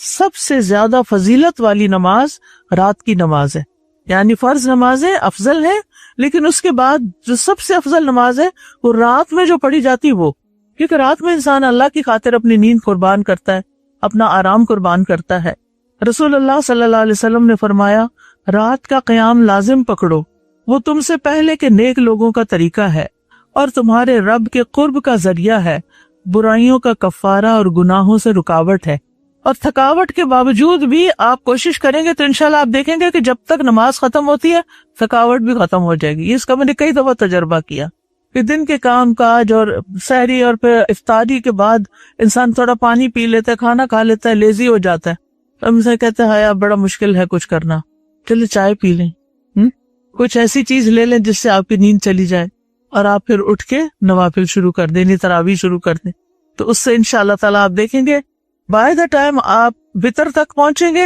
Speaker 1: سب سے زیادہ فضیلت والی نماز رات کی نماز ہے. یعنی فرض نمازیں افضل ہیں لیکن اس کے بعد جو سب سے افضل نماز ہے وہ رات میں جو پڑھی جاتی وہ، کیونکہ رات میں انسان اللہ کی خاطر اپنی نیند قربان کرتا ہے، اپنا آرام قربان کرتا ہے. رسول اللہ صلی اللہ علیہ وسلم نے فرمایا رات کا قیام لازم پکڑو، وہ تم سے پہلے کے نیک لوگوں کا طریقہ ہے اور تمہارے رب کے قرب کا ذریعہ ہے، برائیوں کا کفارہ اور گناہوں سے رکاوٹ ہے. اور تھکاوٹ کے باوجود بھی آپ کوشش کریں گے تو انشاءاللہ آپ دیکھیں گے کہ جب تک نماز ختم ہوتی ہے تھکاوٹ بھی ختم ہو جائے گی. اس کا میں نے کئی دفعہ تجربہ کیا کہ دن کے کام کاج اور سحری اور پھر افطاری کے بعد انسان تھوڑا پانی پی لیتا ہے, کھانا کھا لیتا ہے, لیزی ہو جاتا ہے. ہم سے کہتے ہیں ہایا بڑا مشکل ہے کچھ کرنا, چلے چائے پی لیں, کچھ ایسی چیز لے لیں جس سے آپ کی نیند چلی جائے اور آپ پھر اٹھ کے نوافل شروع کر دیں, تراویح شروع کر دیں. تو اس سے انشاءاللہ تعالیٰ آپ دیکھیں گے بائی دا ٹائم آپ وتر تک پہنچیں گے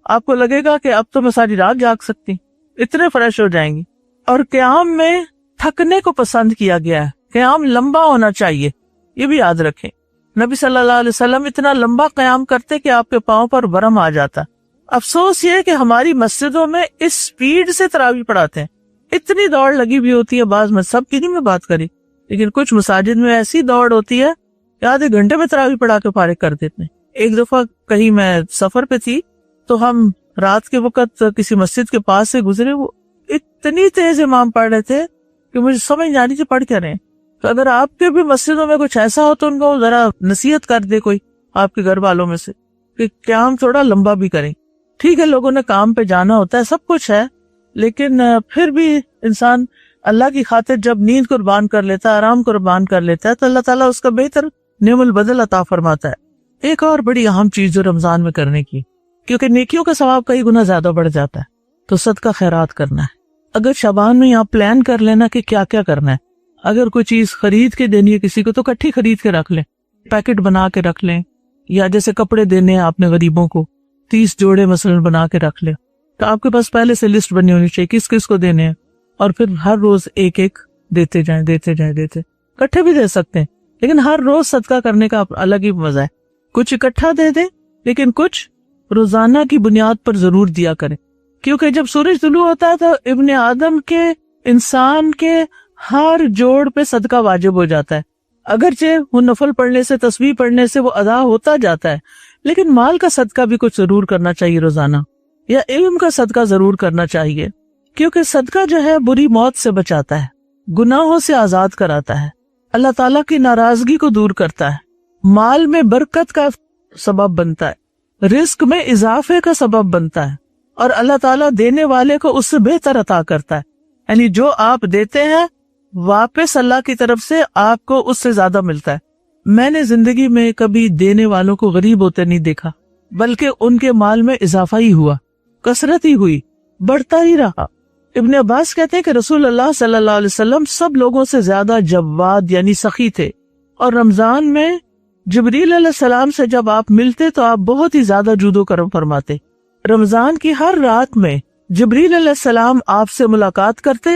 Speaker 1: آپ کو لگے گا کہ اب تو میں ساری رات جاگ سکتی, اتنے فریش ہو جائیں گی. اور قیام میں تھکنے کو پسند کیا گیا ہے, قیام لمبا ہونا چاہیے, یہ بھی یاد رکھیں. نبی صلی اللہ علیہ وسلم اتنا لمبا قیام کرتے کہ آپ کے پاؤں پر ورم آ جاتا. افسوس یہ کہ ہماری مسجدوں میں اس سپیڈ سے تراویح پڑھاتے ہیں, اتنی دوڑ لگی بھی ہوتی ہے. بعض مذہب کی نہیں میں بات کری, لیکن کچھ مساجد میں ایسی دوڑ ہوتی ہے کہ آدھے گھنٹے میں تراویح پڑھا کے فارغ کر دیتے ہیں. ایک دفعہ کہیں میں سفر پہ تھی تو ہم رات کے وقت کسی مسجد کے پاس سے گزرے, وہ اتنی تیز امام پڑھ رہے تھے کہ مجھے سمجھ نہیں آ رہی تھی پڑھ کیا رہے. تو اگر آپ کے بھی مسجدوں میں کچھ ایسا ہو تو ان کو ذرا نصیحت کر دے کوئی آپ کے گھر والوں میں سے کہ قیام تھوڑا لمبا بھی کریں. ٹھیک ہے لوگوں نے کام پہ جانا ہوتا ہے, سب کچھ ہے, لیکن پھر بھی انسان اللہ کی خاطر جب نیند قربان کر لیتا ہے, آرام قربان کر لیتا ہے تو اللہ تعالیٰ اس کا بہتر نعم البدل عطا فرماتا ہے. ایک اور بڑی اہم چیز جو رمضان میں کرنے کی, کیونکہ نیکیوں کا ثواب کئی گنا زیادہ بڑھ جاتا ہے, تو صدقہ خیرات کرنا ہے. اگر شعبان میں آپ پلان کر لینا کہ کیا کیا کرنا ہے, اگر کوئی چیز خرید کے دینی ہے کسی کو تو کٹھی خرید کے رکھ لیں, پیکٹ بنا کے رکھ لیں, یا جیسے کپڑے دینے ہیں آپ نے غریبوں کو 30 جوڑے مثلا بنا کے رکھ لیں, تو آپ کے پاس پہلے سے لسٹ بنی ہونی چاہیے کس کس کو دینے ہیں, اور پھر ہر روز ایک ایک دیتے جائیں. کٹھے بھی دے سکتے ہیں لیکن ہر روز صدقہ کرنے کا الگ ہی مزہ ہے. کچھ اکٹھا دے دیں لیکن کچھ روزانہ کی بنیاد پر ضرور دیا کریں, کیونکہ جب سورج طلوع ہوتا ہے تو ابن آدم کے, انسان کے ہر جوڑ پہ صدقہ واجب ہو جاتا ہے. اگرچہ وہ نفل پڑھنے سے, تسبیح پڑھنے سے وہ ادا ہوتا جاتا ہے, لیکن مال کا صدقہ بھی کچھ ضرور کرنا چاہیے روزانہ, یا علم کا صدقہ ضرور کرنا چاہیے, کیونکہ صدقہ جو ہے بری موت سے بچاتا ہے, گناہوں سے آزاد کراتا ہے, اللہ تعالیٰ کی ناراضگی کو دور کرتا ہے, مال میں برکت کا سبب بنتا ہے, رزق میں اضافے کا سبب بنتا ہے, اور اللہ تعالیٰ دینے والے کو اس سے بہتر عطا کرتا ہے. یعنی جو آپ دیتے ہیں واپس اللہ کی طرف سے آپ کو اس سے زیادہ ملتا ہے. میں نے زندگی میں کبھی دینے والوں کو غریب ہوتے نہیں دیکھا, بلکہ ان کے مال میں اضافہ ہی ہوا, کثرت ہی ہوئی, بڑھتا ہی رہا. ابن عباس کہتے ہیں کہ رسول اللہ صلی اللہ علیہ وسلم سب لوگوں سے زیادہ جواد یعنی سخی تھے, اور رمضان میں جبریل علیہ السلام سے جب آپ ملتے تو آپ بہت ہی زیادہ جود و کرم فرماتے. رمضان کی ہر رات میں جبریل علیہ السلام آپ سے ملاقات کرتے,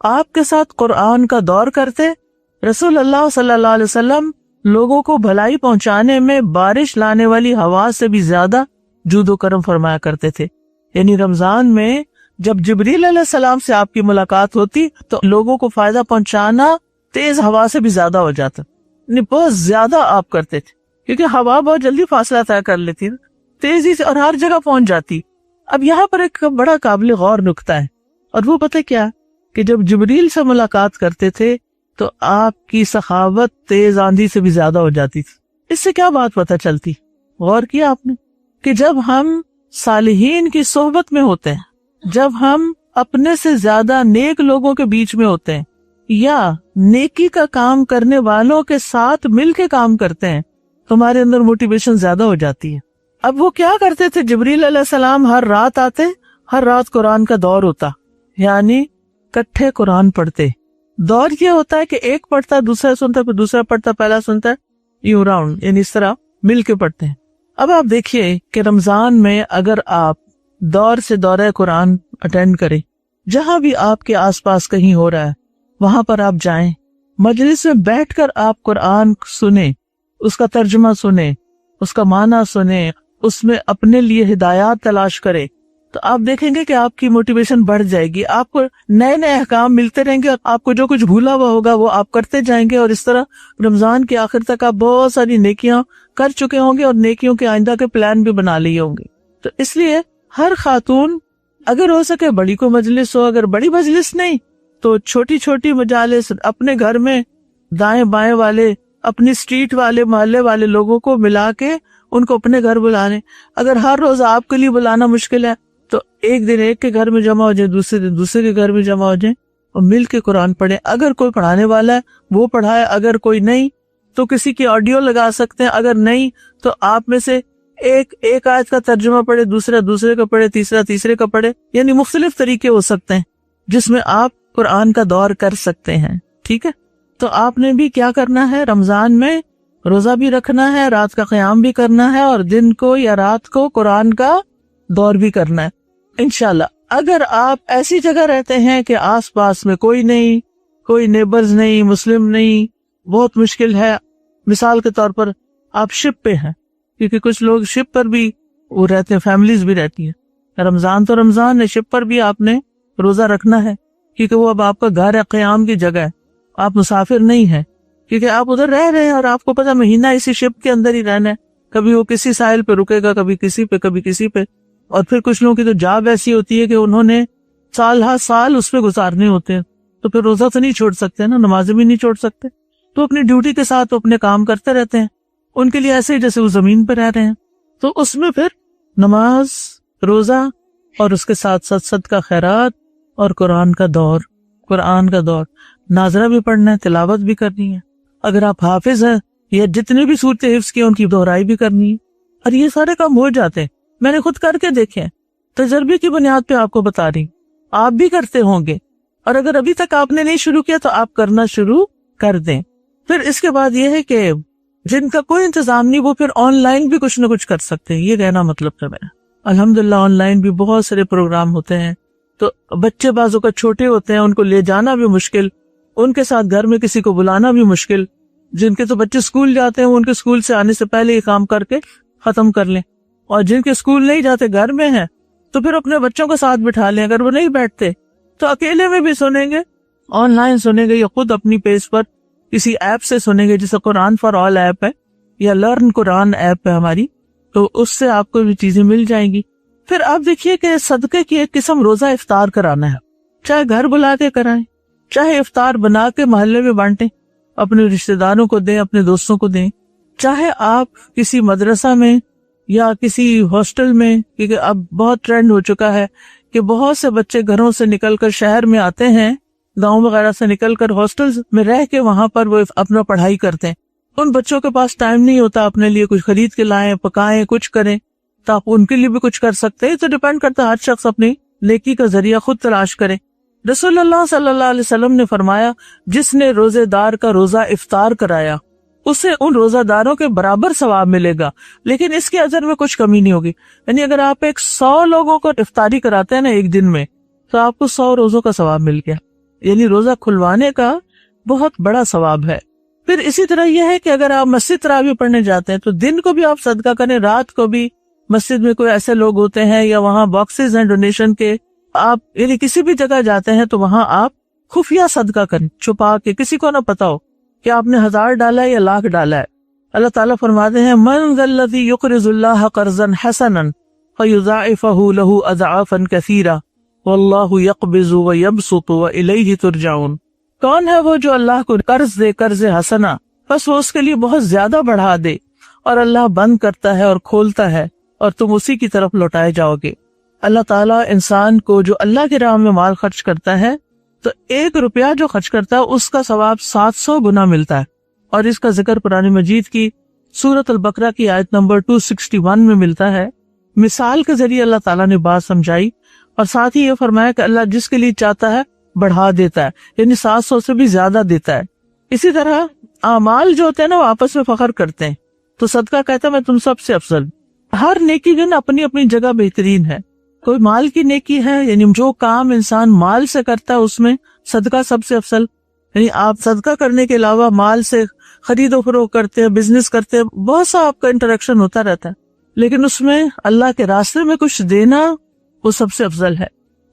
Speaker 1: آپ کے ساتھ قرآن کا دور کرتے. رسول اللہ صلی اللہ علیہ وسلم لوگوں کو بھلائی پہنچانے میں بارش لانے والی ہوا سے بھی زیادہ جود و کرم فرمایا کرتے تھے. یعنی رمضان میں جب جبریل علیہ السلام سے آپ کی ملاقات ہوتی تو لوگوں کو فائدہ پہنچانا تیز ہوا سے بھی زیادہ ہو جاتا, یعنی بہت زیادہ آپ کرتے تھے, کیونکہ ہوا بہت جلدی فاصلہ طے کر لیتی, تیزی سے اور ہر جگہ پہنچ جاتی. اب یہاں پر ایک بڑا قابل غور نکتہ ہے, اور وہ پتہ کیا کہ جب جبریل سے ملاقات کرتے تھے تو آپ کی سخاوت تیز آندھی سے بھی زیادہ ہو جاتی تھی. اس سے کیا بات پتہ چلتی, غور کیا آپ نے, کہ جب ہم صالحین کی صحبت میں ہوتے ہیں, جب ہم اپنے سے زیادہ نیک لوگوں کے بیچ میں ہوتے ہیں, یا نیکی کا کام کرنے والوں کے ساتھ مل کے کام کرتے ہیں, تمہارے اندر موٹیویشن زیادہ ہو جاتی ہے. اب وہ کیا کرتے تھے, جبریل علیہ السلام ہر رات آتے, ہر رات قرآن کا دور ہوتا, یعنی کٹھے قرآن پڑھتے. دور یہ ہوتا ہے کہ ایک پڑھتا دوسرا سنتا, پھر دوسرا پڑھتا پہلا سنتا, یوں راؤنڈ, یعنی اس طرح مل کے پڑھتے ہیں. اب آپ دیکھیے کہ رمضان میں اگر آپ دور سے دورہ قرآن اٹینڈ کریں, جہاں بھی آپ کے آس پاس کہیں ہو رہا ہے وہاں پر آپ جائیں, مجلس میں بیٹھ کر آپ قرآن سنیں, اس کا ترجمہ سنیں, اس کا معنی سنیں, اس میں اپنے لیے ہدایات تلاش کریں, تو آپ دیکھیں گے کہ آپ کی موٹیویشن بڑھ جائے گی. آپ کو نئے نئے احکام ملتے رہیں گے, آپ کو جو کچھ بھولا ہوا ہوگا وہ آپ کرتے جائیں گے, اور اس طرح رمضان کے آخر تک آپ بہت ساری نیکیاں کر چکے ہوں گے, اور نیکیوں کے آئندہ کے پلان بھی بنا لیے ہوں گے. تو اس لیے ہر خاتون اگر ہو سکے بڑی کو مجلس ہو, اگر بڑی مجلس نہیں تو چھوٹی چھوٹی مجالس اپنے گھر میں دائیں بائیں والے, اپنی اسٹریٹ والے, محلے والے لوگوں کو ملا کے ان کو اپنے گھر بلا لیں. اگر ہر روز آپ کے لیے بلانا مشکل ہے تو ایک دن ایک کے گھر میں جمع ہو جائیں, دوسرے دن دوسرے کے گھر میں جمع ہو جائیں اور مل کے قرآن پڑھیں. اگر کوئی پڑھانے والا ہے وہ پڑھائے, اگر کوئی نہیں تو کسی کی آڈیو لگا سکتے ہیں, اگر نہیں تو آپ میں سے ایک آیت کا ترجمہ پڑھے, دوسرا دوسرے کا پڑھے, تیسرا تیسرے کا پڑھے. یعنی مختلف طریقے ہو سکتے ہیں جس میں آپ قرآن کا دور کر سکتے ہیں. ٹھیک ہے, تو آپ نے بھی کیا کرنا ہے, رمضان میں روزہ بھی رکھنا ہے, رات کا قیام بھی کرنا ہے, اور دن کو یا رات کو قرآن کا دور بھی کرنا ہے انشاءاللہ. اگر آپ ایسی جگہ رہتے ہیں کہ آس پاس میں کوئی نہیں, کوئی نیبرز نہیں, مسلم نہیں, بہت مشکل ہے. مثال کے طور پر آپ شپ پہ ہیں, کیونکہ کچھ لوگ شپ پر بھی وہ رہتے ہیں, فیملیز بھی رہتی ہیں. رمضان تو رمضان ہے, شپ پر بھی آپ نے روزہ رکھنا ہے کیونکہ وہ اب آپ کا گھر ہے, قیام کی جگہ ہے, آپ مسافر نہیں ہیں, کیونکہ آپ ادھر رہ رہے ہیں اور آپ کو پتا مہینہ اسی شپ کے اندر ہی رہنا ہے. کبھی وہ کسی ساحل پہ رکے گا, کبھی کسی پہ, کبھی کسی پہ. اور پھر کچھ لوگوں کی تو جاب ایسی ہوتی ہے کہ انہوں نے سال ہر سال اس پہ گزارنے ہوتے ہیں, تو پھر روزہ تو نہیں چھوڑ سکتے نا, نمازیں بھی نہیں چھوڑ سکتے. تو اپنی ڈیوٹی کے ساتھ اپنے کام کرتے رہتے ہیں. ان کے لیے ایسے ہی جیسے وہ زمین پہ رہ رہے ہیں. تو اس میں پھر نماز, روزہ اور اس کے ساتھ ساتھ صدقہ خیرات اور قرآن کا دور, ناظرہ بھی پڑھنا ہے, تلاوت بھی کرنی ہے. اگر آپ حافظ ہیں یا جتنے بھی صورتیں حفظ کی ان کی دہرائی بھی کرنی ہے. اور یہ سارے کام ہو جاتے ہیں, میں نے خود کر کے دیکھے ہیں, تجربے کی بنیاد پہ آپ کو بتا رہی. آپ بھی کرتے ہوں گے, اور اگر ابھی تک آپ نے نہیں شروع کیا تو آپ کرنا شروع کر دیں. پھر اس کے بعد یہ ہے کہ جن کا کوئی انتظام نہیں وہ پھر آن لائن بھی کچھ نہ کچھ کر سکتے ہیں. یہ کہنا مطلب ہے میرا. الحمدللہ آن لائن بھی بہت سارے پروگرام ہوتے ہیں. تو بچے بازو کا چھوٹے ہوتے ہیں, ان کو لے جانا بھی مشکل, ان کے ساتھ گھر میں کسی کو بلانا بھی مشکل. جن کے تو بچے اسکول جاتے ہیں وہ ان کے اسکول سے آنے سے پہلے یہ کام کر کے ختم کر لیں, اور جن کے اسکول نہیں جاتے گھر میں ہیں تو پھر اپنے بچوں کو ساتھ بٹھا لیں. اگر وہ نہیں بیٹھتے تو اکیلے میں بھی سنیں گے, آن لائن سنیں گے, یا خود اپنی پیج پر کسی ایپ سے سنیں گے, جیسے قرآن فار آل ایپ ہے یا لرن قرآن ایپ ہے ہماری, تو اس سے آپ کو بھی چیزیں مل جائیں گی. پھر آپ دیکھیے کہ صدقے کی ایک قسم روزہ افطار کرانا ہے, چاہے گھر بلا کے کرائیں, چاہے افطار بنا کے محلے میں بانٹیں, اپنے رشتہ داروں کو دیں, اپنے دوستوں کو دیں, چاہے آپ کسی مدرسہ میں یا کسی ہاسٹل میں, کیونکہ اب بہت ٹرینڈ ہو چکا ہے کہ بہت سے بچے گھروں سے نکل کر شہر میں آتے ہیں, گاؤں وغیرہ سے نکل کر ہاسٹل میں رہ کے وہاں پر وہ اپنا پڑھائی کرتے ہیں. ان بچوں کے پاس ٹائم نہیں ہوتا اپنے لیے کچھ خرید کے لائیں, پکائیں, کچھ کریں, تو آپ ان کے لیے بھی کچھ کر سکتے ہیں. تو ڈیپینڈ کرتا ہے, ہر شخص اپنی نیکی کا ذریعہ خود تلاش کرے. رسول اللہ صلی اللہ علیہ وسلم نے فرمایا, جس نے روزے دار کا روزہ افطار کرایا اسے ان روزہ داروں کے برابر ثواب ملے گا, لیکن اس کے اجر میں کچھ کمی نہیں ہوگی. یعنی اگر آپ 100 لوگوں کو افطاری کراتے ہیں نا ایک دن میں, تو آپ کو 100 روزوں کا ثواب مل گیا. یعنی روزہ کھلوانے کا بہت بڑا ثواب ہے. پھر اسی طرح یہ ہے کہ اگر آپ مسجد تراویح پڑھنے جاتے ہیں تو دن کو بھی آپ صدقہ کریں, رات کو بھی. مسجد میں کوئی ایسے لوگ ہوتے ہیں یا وہاں باکسز ہیں ڈونیشن کے, آپ یعنی کسی بھی جگہ جاتے ہیں تو وہاں آپ خفیہ صدقہ کریں, چھپا کے, کسی کو نہ پتا ہو کہ آپ نے 1000 ڈالا ہے یا 1,00,000 ڈالا ہے. اللہ تعالیٰ فرماتے ہیں, من ذا الذی یقرض اللہ قرضا حسنا فیضاعفہ لہ اضعافا کثیرہ واللہ یقبض ویبسط والیہ ترجعون. کون ہے وہ جو اللہ کو قرض دے, قرض حسنا, بس وہ اس کے لیے بہت زیادہ بڑھا دے, اور اللہ بند کرتا ہے اور کھولتا ہے اور تم اسی کی طرف لوٹائے جاؤ گے. اللہ تعالیٰ انسان کو جو اللہ کی راہ میں مال خرچ کرتا ہے تو 1 روپیہ جو خرچ کرتا ہے اس کا ثواب 700 گنا ملتا ہے. اور اس کا ذکر قرآن مجید کی سورۃ البقرہ کی آیت نمبر 261 میں ملتا ہے. مثال کے ذریعے اللہ تعالیٰ نے بات سمجھائی, اور ساتھ ہی یہ فرمایا کہ اللہ جس کے لیے چاہتا ہے بڑھا دیتا ہے, یعنی 700 سے بھی زیادہ دیتا ہے. اسی طرح اعمال جو ہوتے ہیں نا وہ آپس میں فخر کرتے ہیں, تو صدقہ کہتا ہے میں تم سب سے افضل. ہر نیکی جو نا اپنی اپنی جگہ بہترین ہے. کوئی مال کی نیکی ہے, یعنی جو کام انسان مال سے کرتا ہے اس میں صدقہ سب سے افضل. یعنی آپ صدقہ کرنے کے علاوہ مال سے خرید و فروخت کرتے ہیں, بزنس کرتے ہیں, بہت سا آپ کا انٹریکشن ہوتا رہتا ہے, لیکن اس میں اللہ کے راستے میں کچھ دینا وہ سب سے افضل ہے.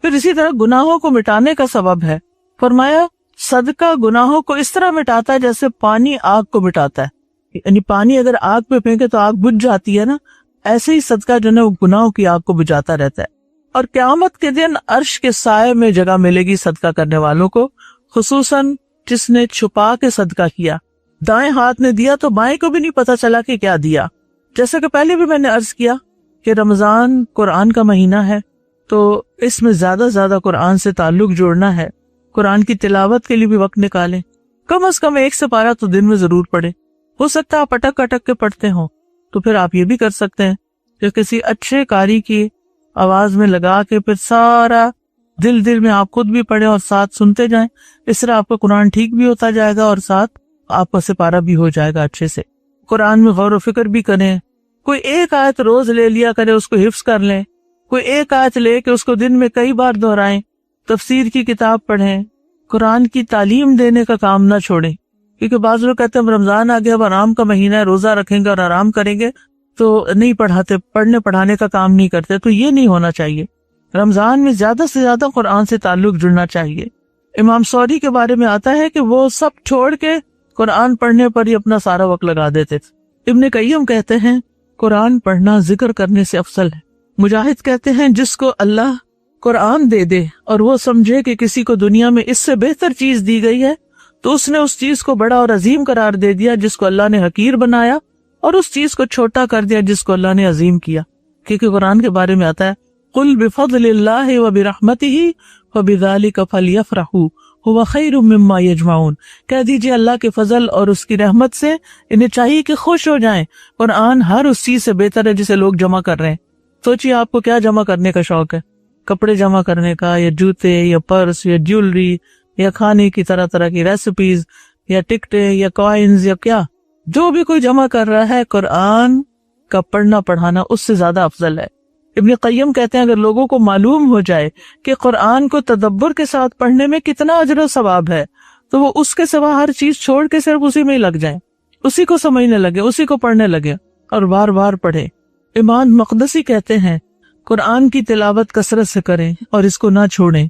Speaker 1: پھر اسی طرح گناہوں کو مٹانے کا سبب ہے. فرمایا صدقہ گناہوں کو اس طرح مٹاتا ہے جیسے پانی آگ کو مٹاتا ہے. یعنی پانی اگر آگ پہ پھینکے تو آگ بجھ جاتی ہے نا, ایسے ہی صدقہ جو ہے وہ گناہوں کی آگ کو بجھاتا رہتا ہے. اور قیامت کے دن عرش کے سائے میں جگہ ملے گی صدقہ کرنے والوں کو, خصوصاً جس نے چھپا کے صدقہ کیا. دائیں ہاتھ نے دیا تو بائیں کو بھی نہیں پتا چلا کہ کیا دیا, جیسا کہ پہلے بھی میں نے عرض کیا کہ رمضان قرآن کا مہینہ ہے، تو اس میں زیادہ زیادہ قرآن سے تعلق جوڑنا ہے. قرآن کی تلاوت کے لیے بھی وقت نکالیں، کم از کم 1 سپارہ تو دن میں ضرور پڑھیں. ہو سکتا ہے آپ اٹک اٹک کے پڑھتے ہوں، تو پھر آپ یہ بھی کر سکتے ہیں کہ کسی اچھے قاری کی آواز میں لگا کے پھر سارا دل میں آپ خود بھی پڑھیں اور ساتھ سنتے جائیں. اس طرح آپ کا قرآن ٹھیک بھی ہوتا جائے گا اور ساتھ آپ کا سپارہ بھی ہو جائے گا اچھے سے. قرآن میں غور و فکر بھی کریں. کوئی ایک آیت روز لے لیا کرے، اس کو حفظ کر لیں. کوئی ایک آیت لے کے اس کو دن میں کئی بار دہرائیں. تفسیر کی کتاب پڑھیں. قرآن کی تعلیم دینے کا کام نہ چھوڑیں، کیونکہ بعض لوگ کہتے ہیں رمضان آ گیا، اب آرام کا مہینہ ہے، روزہ رکھیں گے اور آرام کریں گے تو نہیں پڑھاتے، پڑھنے پڑھانے کا کام نہیں کرتے. تو یہ نہیں ہونا چاہیے. رمضان میں زیادہ سے زیادہ قرآن سے تعلق جڑنا چاہیے. امام سوری کے بارے میں آتا ہے کہ وہ سب چھوڑ کے قرآن پڑھنے پر ہی اپنا سارا وقت لگا دیتے تھے. ابن قیم کہتے ہیں قرآن پڑھنا ذکر کرنے سے افضل ہے. مجاہد کہتے ہیں جس کو اللہ قرآن دے دے اور وہ سمجھے کہ کسی کو دنیا میں اس سے بہتر چیز دی گئی ہے تو اس نے اس چیز کو بڑا اور عظیم قرار دے دیا جس کو اللہ نے حقیر بنایا، اور اس چیز کو چھوٹا کر دیا جس کو اللہ نے عظیم کیا. کیونکہ قرآن کے بارے میں آتا ہے قُلْ بِفَضْلِ اللَّهِ وَبِرَحْمَتِهِ فَبِذَلِكَ فَلْيَفْرَحُوا هُوَ خَيْرٌ مِّمَّا يَجْمَعُونَ. کہہ دیجئے اللہ کے فضل اور اس کی رحمت سے انہیں چاہیے کہ خوش ہو جائیں. قرآن ہر اس چیز سے بہتر ہے جسے لوگ جمع کر رہے ہیں. سوچئے آپ کو کیا جمع کرنے کا شوق ہے، کپڑے جمع کرنے کا، یا جوتے، یا پرس، یا جیولری، یا کھانے کی طرح طرح کی ریسیپیز، یا ٹکٹیں، یا کوائنز، یا کیا جو بھی کوئی جمع کر رہا ہے، قرآن کا پڑھنا پڑھانا اس سے زیادہ افضل ہے. ابن قیم کہتے ہیں اگر لوگوں کو معلوم ہو جائے کہ قرآن کو تدبر کے ساتھ پڑھنے میں کتنا اجر و ثواب ہے تو وہ اس کے سوا ہر چیز چھوڑ کے صرف اسی میں ہی لگ جائیں، اسی کو سمجھنے لگے، اسی کو پڑھنے لگے اور بار بار پڑھے. امام مقدسی کہتے ہیں قرآن کی تلاوت کثرت سے کریں اور اس کو نہ چھوڑیں.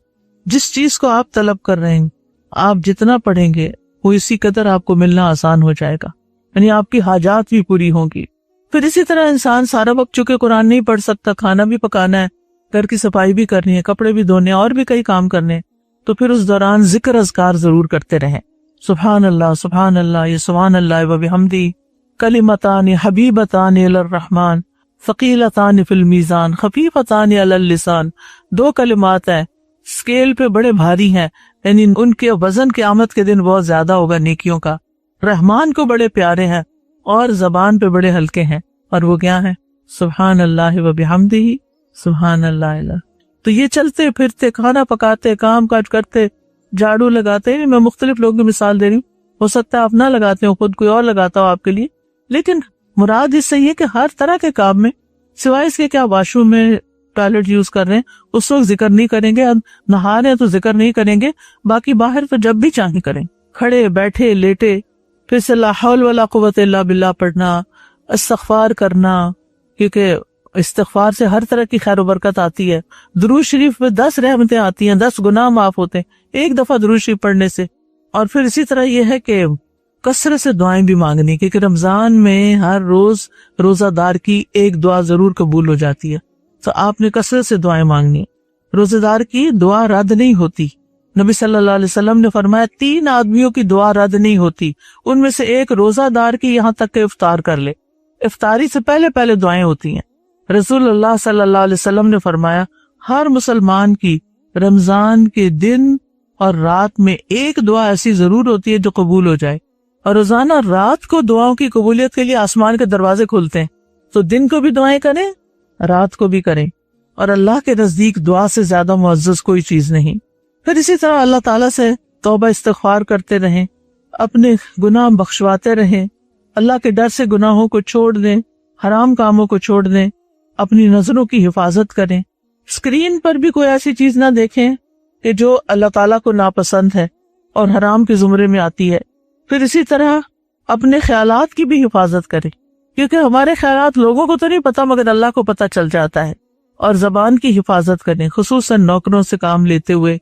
Speaker 1: جس چیز کو آپ طلب کر رہے ہیں آپ جتنا پڑھیں گے وہ اسی قدر آپ کو ملنا آسان ہو جائے گا، یعنی آپ کی حاجات بھی پوری ہوں گی. پھر اسی طرح انسان سارا وقت چونکہ قرآن نہیں پڑھ سکتا، کھانا بھی پکانا ہے، گھر کی صفائی بھی کرنی ہے، کپڑے بھی دھونے اور بھی کئی کام کرنے، تو پھر اس دوران ذکر اذکار ضرور کرتے رہیں. سبحان اللہ یا سبحان اللہ وبحمدہ، کلمتان حبیبتان الی الرحمن ثقیلتان فی المیزان خفیفتان علی اللسان. 2 کلمات ہیں، اسکیل پہ بڑے بھاری ہیں، یعنی ان کے وزن قیامت کے دن بہت زیادہ ہوگا نیکیوں کا. رحمان کو بڑے پیارے ہیں اور زبان پہ بڑے ہلکے ہیں، اور وہ کیا ہیں؟ سبحان اللہ وبحمدہ، سبحان اللہ. تو یہ چلتے پھرتے، کھانا پکاتے، کام کاج کرتے، جھاڑو لگاتے، میں مختلف لوگوں کی مثال دے رہی ہوں، ہو سکتا ہے آپ نہ لگاتے ہو، خود کوئی اور لگاتا ہو آپ کے لیے، لیکن مراد اس سے یہ کہ ہر طرح کے کام میں سوائے اس کے کیا واش روم میں ٹوائلٹ یوز کر رہے ہیں اس وقت ذکر نہیں کریں گے، نہا رہے ہیں تو ذکر نہیں کریں گے، باقی باہر تو جب بھی چاہیں کریں، کھڑے بیٹھے لیٹے. پھر سے لا حول ولا قوت الا باللہ پڑھنا، استغفار کرنا، کیونکہ استغفار سے ہر طرح کی خیر و برکت آتی ہے. درود شریف میں 10 رحمتیں آتی ہیں، 10 گناہ معاف ہوتے ہیں ایک دفعہ درود شریف پڑھنے سے. اور پھر اسی طرح یہ ہے کہ کثرت سے دعائیں بھی مانگنی، کیونکہ رمضان میں ہر روز روزہ دار کی ایک دعا ضرور قبول ہو جاتی ہے، تو آپ نے کثرت سے دعائیں مانگنی. روزہ دار کی دعا رد نہیں ہوتی. نبی صلی اللہ علیہ وسلم نے فرمایا 3 آدمیوں کی دعا رد نہیں ہوتی، ان میں سے ایک روزہ دار کی یہاں تک کہ افطار کر لے. افطاری سے پہلے دعائیں ہوتی ہیں. رسول اللہ صلی اللہ علیہ وسلم نے فرمایا ہر مسلمان کی رمضان کے دن اور رات میں ایک دعا ایسی ضرور ہوتی ہے جو قبول ہو جائے، اور روزانہ رات کو دعاؤں کی قبولیت کے لیے آسمان کے دروازے کھلتے ہیں. تو دن کو بھی دعائیں کریں، رات کو بھی کریں، اور اللہ کے نزدیک دعا سے زیادہ معزز کوئی چیز نہیں. پھر اسی طرح اللہ تعالیٰ سے توبہ استغفار کرتے رہیں، اپنے گناہ بخشواتے رہیں، اللہ کے ڈر سے گناہوں کو چھوڑ دیں، حرام کاموں کو چھوڑ دیں، اپنی نظروں کی حفاظت کریں. اسکرین پر بھی کوئی ایسی چیز نہ دیکھیں کہ جو اللہ تعالیٰ کو ناپسند ہے اور حرام کے زمرے میں آتی ہے. پھر اسی طرح اپنے خیالات کی بھی حفاظت کریں، کیونکہ ہمارے خیالات لوگوں کو تو نہیں پتا مگر اللہ کو پتا چل جاتا ہے. اور زبان کی حفاظت کریں، خصوصاً نوکروں سے کام لیتے ہوئے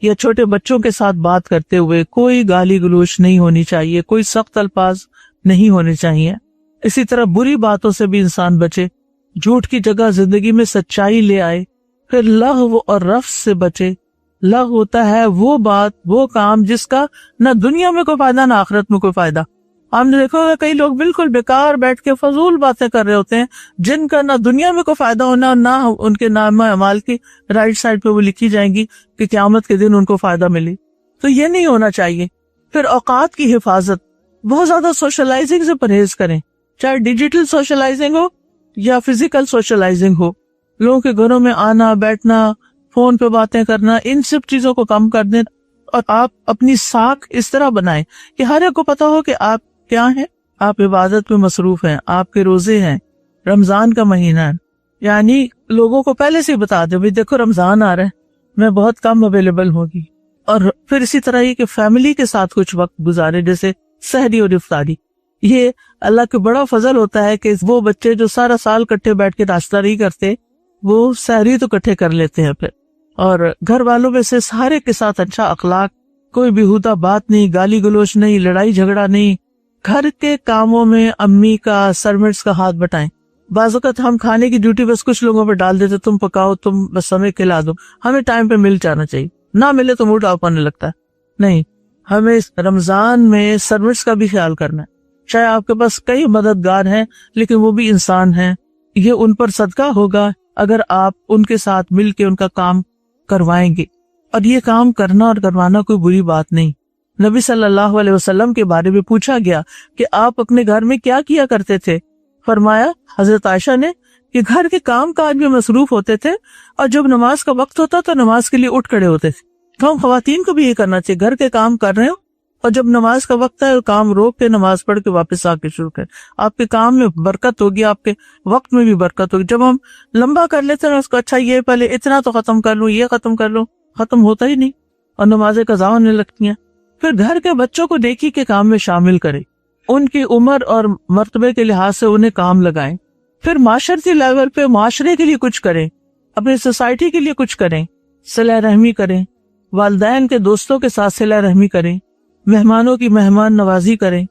Speaker 1: یا چھوٹے بچوں کے ساتھ بات کرتے ہوئے کوئی گالی گلوچ نہیں ہونی چاہیے، کوئی سخت الفاظ نہیں ہونے چاہیے. اسی طرح بری باتوں سے بھی انسان بچے، جھوٹ کی جگہ زندگی میں سچائی لے آئے. پھر لغو اور رفث سے بچے. لغو ہوتا ہے وہ بات، وہ کام جس کا نہ دنیا میں کوئی فائدہ نہ آخرت میں کوئی فائدہ، آپ نے دیکھا ہوگا کئی لوگ بالکل بیکار بیٹھ کے فضول باتیں کر رہے ہوتے ہیں جن کا نہ دنیا میں کوئی فائدہ ہونا، نہ ان کے نام اعمال کی رائٹ سائڈ پہ وہ لکھی جائیں گی کہ قیامت کے دن ان کو فائدہ ملے. تو یہ نہیں ہونا چاہیے. پھر اوقات کی حفاظت، بہت زیادہ سوشلائزنگ سے پرہیز کریں، چاہے ڈیجیٹل سوشلائزنگ ہو یا فزیکل سوشلائزنگ ہو. لوگوں کے گھروں میں آنا بیٹھنا، فون پہ باتیں کرنا، ان سب چیزوں کو کم کر دیں اور آپ اپنی ساکھ اس طرح بنائیں کہ ہر ایک کو پتا ہو کہ آپ کیا ہیں. آپ عبادت میں مصروف ہیں، آپ کے روزے ہیں، رمضان کا مہینہ ہے، یعنی لوگوں کو پہلے سے بتا دیں بھائی دیکھو رمضان آ رہا ہے، میں بہت کم اویلیبل ہوگی. اور پھر اسی طرح یہ کہ فیملی کے ساتھ کچھ وقت گزارے، جیسے سحری اور افطاری. یہ اللہ کا بڑا فضل ہوتا ہے کہ وہ بچے جو سارا سال کٹھے بیٹھ کے ناشتہ نہیں کرتے وہ سحری تو کٹھے کر لیتے ہیں پھر. اور گھر والوں میں سے سارے کے ساتھ اچھا اخلاق، کوئی بیہودہ بات نہیں، گالی گلوچ نہیں، لڑائی جھگڑا نہیں. گھر کے کاموں میں امی کا، سرونٹس کا ہاتھ بٹائیں. بعض اوقات ہم کھانے کی ڈیوٹی بس کچھ لوگوں پہ ڈال دیتے، تم پکاؤ، تم بس ہمیں کھلا دو. ہمیں ٹائم پہ مل جانا چاہیے، نہ ملے تو موڈ آف ہونے لگتا ہے. نہیں، ہمیں رمضان میں سرونٹس کا بھی خیال کرنا ہے. چاہے آپ کے پاس کئی مددگار ہیں لیکن وہ بھی انسان ہیں، یہ ان پر صدقہ ہوگا اگر آپ ان کے ساتھ مل کے ان کا کام کروائیں گے. اور یہ کام کرنا اور کروانا کوئی بری بات نہیں. نبی صلی اللہ علیہ وسلم کے بارے میں پوچھا گیا کہ آپ اپنے گھر میں کیا کیا کرتے تھے. فرمایا حضرت عائشہ نے کہ گھر کے کام کاج میں مصروف ہوتے تھے اور جب نماز کا وقت ہوتا تو نماز کے لیے اٹھ کھڑے ہوتے تھے. تو ہم خواتین کو بھی یہ کرنا چاہیے، گھر کے کام کر رہے ہو اور جب نماز کا وقت ہے کام روک کے نماز پڑھ کے واپس آ کے شروع کریں. آپ کے کام میں برکت ہوگی، آپ کے وقت میں بھی برکت ہوگی. جب ہم لمبا کر لیتے ہیں اس کو، اچھا یہ پہلے اتنا تو ختم کر لوں، یہ ختم کر لوں، ختم ہوتا ہی نہیں اور نمازیں قضا ہونے لگتی ہیں. پھر گھر کے بچوں کو نیکی کے کام میں شامل کریں، ان کی عمر اور مرتبے کے لحاظ سے انہیں کام لگائیں. پھر معاشرتی لیول پہ معاشرے کے لیے کچھ کریں، اپنی سوسائٹی کے لیے کچھ کریں. صلہ رحمی کریں، والدین کے دوستوں کے ساتھ صلہ رحمی کریں، مہمانوں کی مہمان نوازی کریں،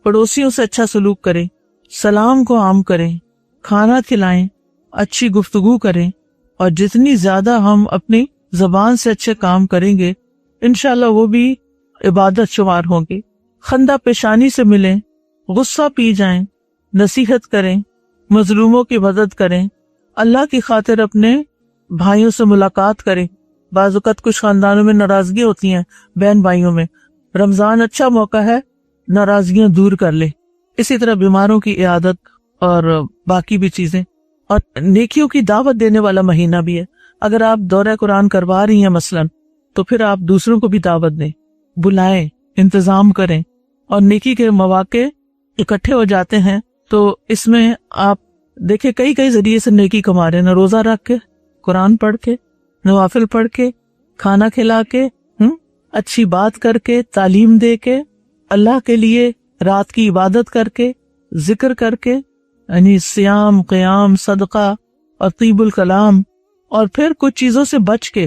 Speaker 1: پڑوسیوں سے اچھا سلوک کریں، سلام کو عام کریں، کھانا کھلائیں، اچھی گفتگو کریں. اور جتنی زیادہ ہم اپنی زبان سے اچھے کام کریں گے انشاءاللہ وہ بھی عبادت شمار ہوں گے. خندہ پیشانی سے ملیں، غصہ پی جائیں، نصیحت کریں، مظلوموں کی مدد کریں، اللہ کی خاطر اپنے بھائیوں سے ملاقات کریں. بعض اوقات کچھ خاندانوں میں ناراضگی ہوتی ہیں بہن بھائیوں میں، رمضان اچھا موقع ہے ناراضگیاں دور کر لے. اسی طرح بیماروں کی عیادت اور باقی بھی چیزیں، اور نیکیوں کی دعوت دینے والا مہینہ بھی ہے. اگر آپ دورہ قرآن کروا رہی ہیں مثلاً تو پھر آپ دوسروں کو بھی دعوت دیں، بلائیں، انتظام کریں. اور نیکی کے مواقع اکٹھے ہو جاتے ہیں تو اس میں آپ دیکھیں کئی ذریعے سے نیکی کما رہے ہیں، نہ روزہ رکھ کے، قرآن پڑھ کے، نوافل پڑھ کے، کھانا کھلا کے، اچھی بات کر کے، تعلیم دے کے، اللہ کے لیے رات کی عبادت کر کے، ذکر کر کے، یعنی صیام، قیام، صدقہ اور طیب الکلام. اور پھر کچھ چیزوں سے بچ کے،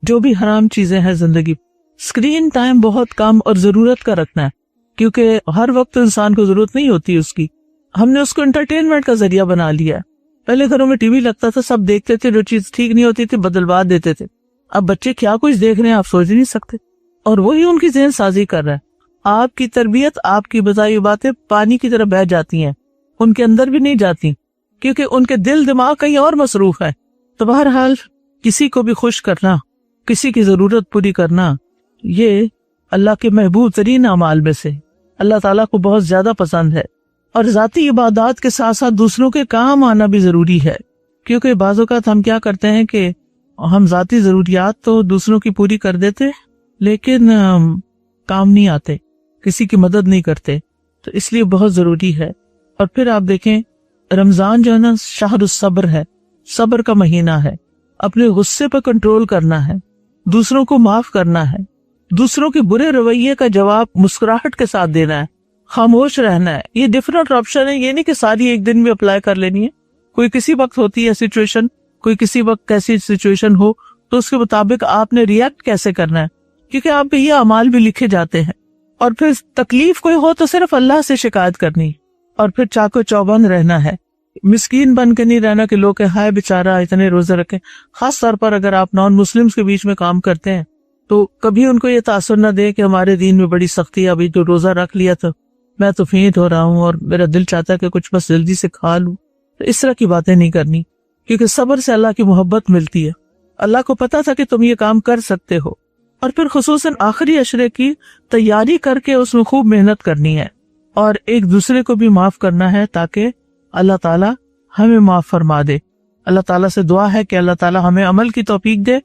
Speaker 1: جو بھی حرام چیزیں ہیں زندگی. اسکرین ٹائم بہت کم اور ضرورت کا رکھنا ہے، کیونکہ ہر وقت انسان کو ضرورت نہیں ہوتی اس کی. ہم نے اس کو انٹرٹینمنٹ کا ذریعہ بنا لیا ہے. پہلے گھروں میں ٹی وی لگتا تھا، سب دیکھتے تھے، جو چیز ٹھیک نہیں ہوتی تھی بدلوا دیتے تھے. اب بچے کیا کچھ دیکھ رہے ہیں آپ سوچ نہیں سکتے، اور وہی ان کی ذہن سازی کر رہا ہے. آپ کی تربیت، آپ کی بتائی باتیں پانی کی طرح بہہ جاتی ہیں، ان کے اندر بھی نہیں جاتی کیونکہ ان کے دل دماغ کہیں اور مصروف ہے. تو بہرحال کسی کو بھی خوش کرنا، کسی کی ضرورت پوری کرنا، یہ اللہ کے محبوب ترین اعمال میں سے اللہ تعالیٰ کو بہت زیادہ پسند ہے. اور ذاتی عبادات کے ساتھ ساتھ دوسروں کے کام آنا بھی ضروری ہے، کیونکہ بعض اوقات ہم کیا کرتے ہیں کہ ہم ذاتی ضروریات تو دوسروں کی پوری کر دیتے لیکن کام نہیں آتے، کسی کی مدد نہیں کرتے. تو اس لیے بہت ضروری ہے. اور پھر آپ دیکھیں رمضان جو ہے نا شہر الصبر ہے، صبر کا مہینہ ہے. اپنے غصے پر کنٹرول کرنا ہے، دوسروں کو معاف کرنا ہے، دوسروں کے برے رویے کا جواب مسکراہٹ کے ساتھ دینا ہے، خاموش رہنا ہے. یہ ڈفرنٹ آپشن ہے، یہ نہیں کہ ساری ایک دن میں اپلائی کر لینی ہے. کوئی کسی وقت ہوتی ہے سچویشن، کوئی کسی وقت کیسی سچویشن ہو تو اس کے مطابق آپ نے ریئیکٹ کیسے کرنا ہے، کیونکہ آپ پہ یہ اعمال بھی لکھے جاتے ہیں. اور پھر تکلیف کوئی ہو تو صرف اللہ سے شکایت کرنی، اور پھر چاقو چوبند رہنا ہے. مسکین بن کے نہیں رہنا کہ لوگ کہ ہائے بیچارہ اتنے روزے رکھے. خاص طور پر اگر آپ نان مسلمز کے بیچ میں کام کرتے ہیں تو کبھی ان کو یہ تاثر نہ دے کہ ہمارے دین میں بڑی سختی ہے، ابھی جو روزہ رکھ لیا تو میں تو فینٹ ہو رہا ہوں اور میرا دل چاہتا ہے کہ کچھ بس جلدی سے کھا لوں. تو اس طرح کی باتیں نہیں کرنی، کیونکہ صبر سے اللہ کی محبت ملتی ہے. اللہ کو پتا تھا کہ تم یہ کام کر سکتے ہو، اور پھر خصوصاً آخری عشرے کی تیاری کر کے اس میں خوب محنت کرنی ہے اور ایک دوسرے کو بھی معاف کرنا ہے تاکہ اللہ تعالیٰ ہمیں معاف فرما دے. اللہ تعالیٰ سے دعا ہے کہ اللہ تعالیٰ ہمیں عمل کی توفیق دے.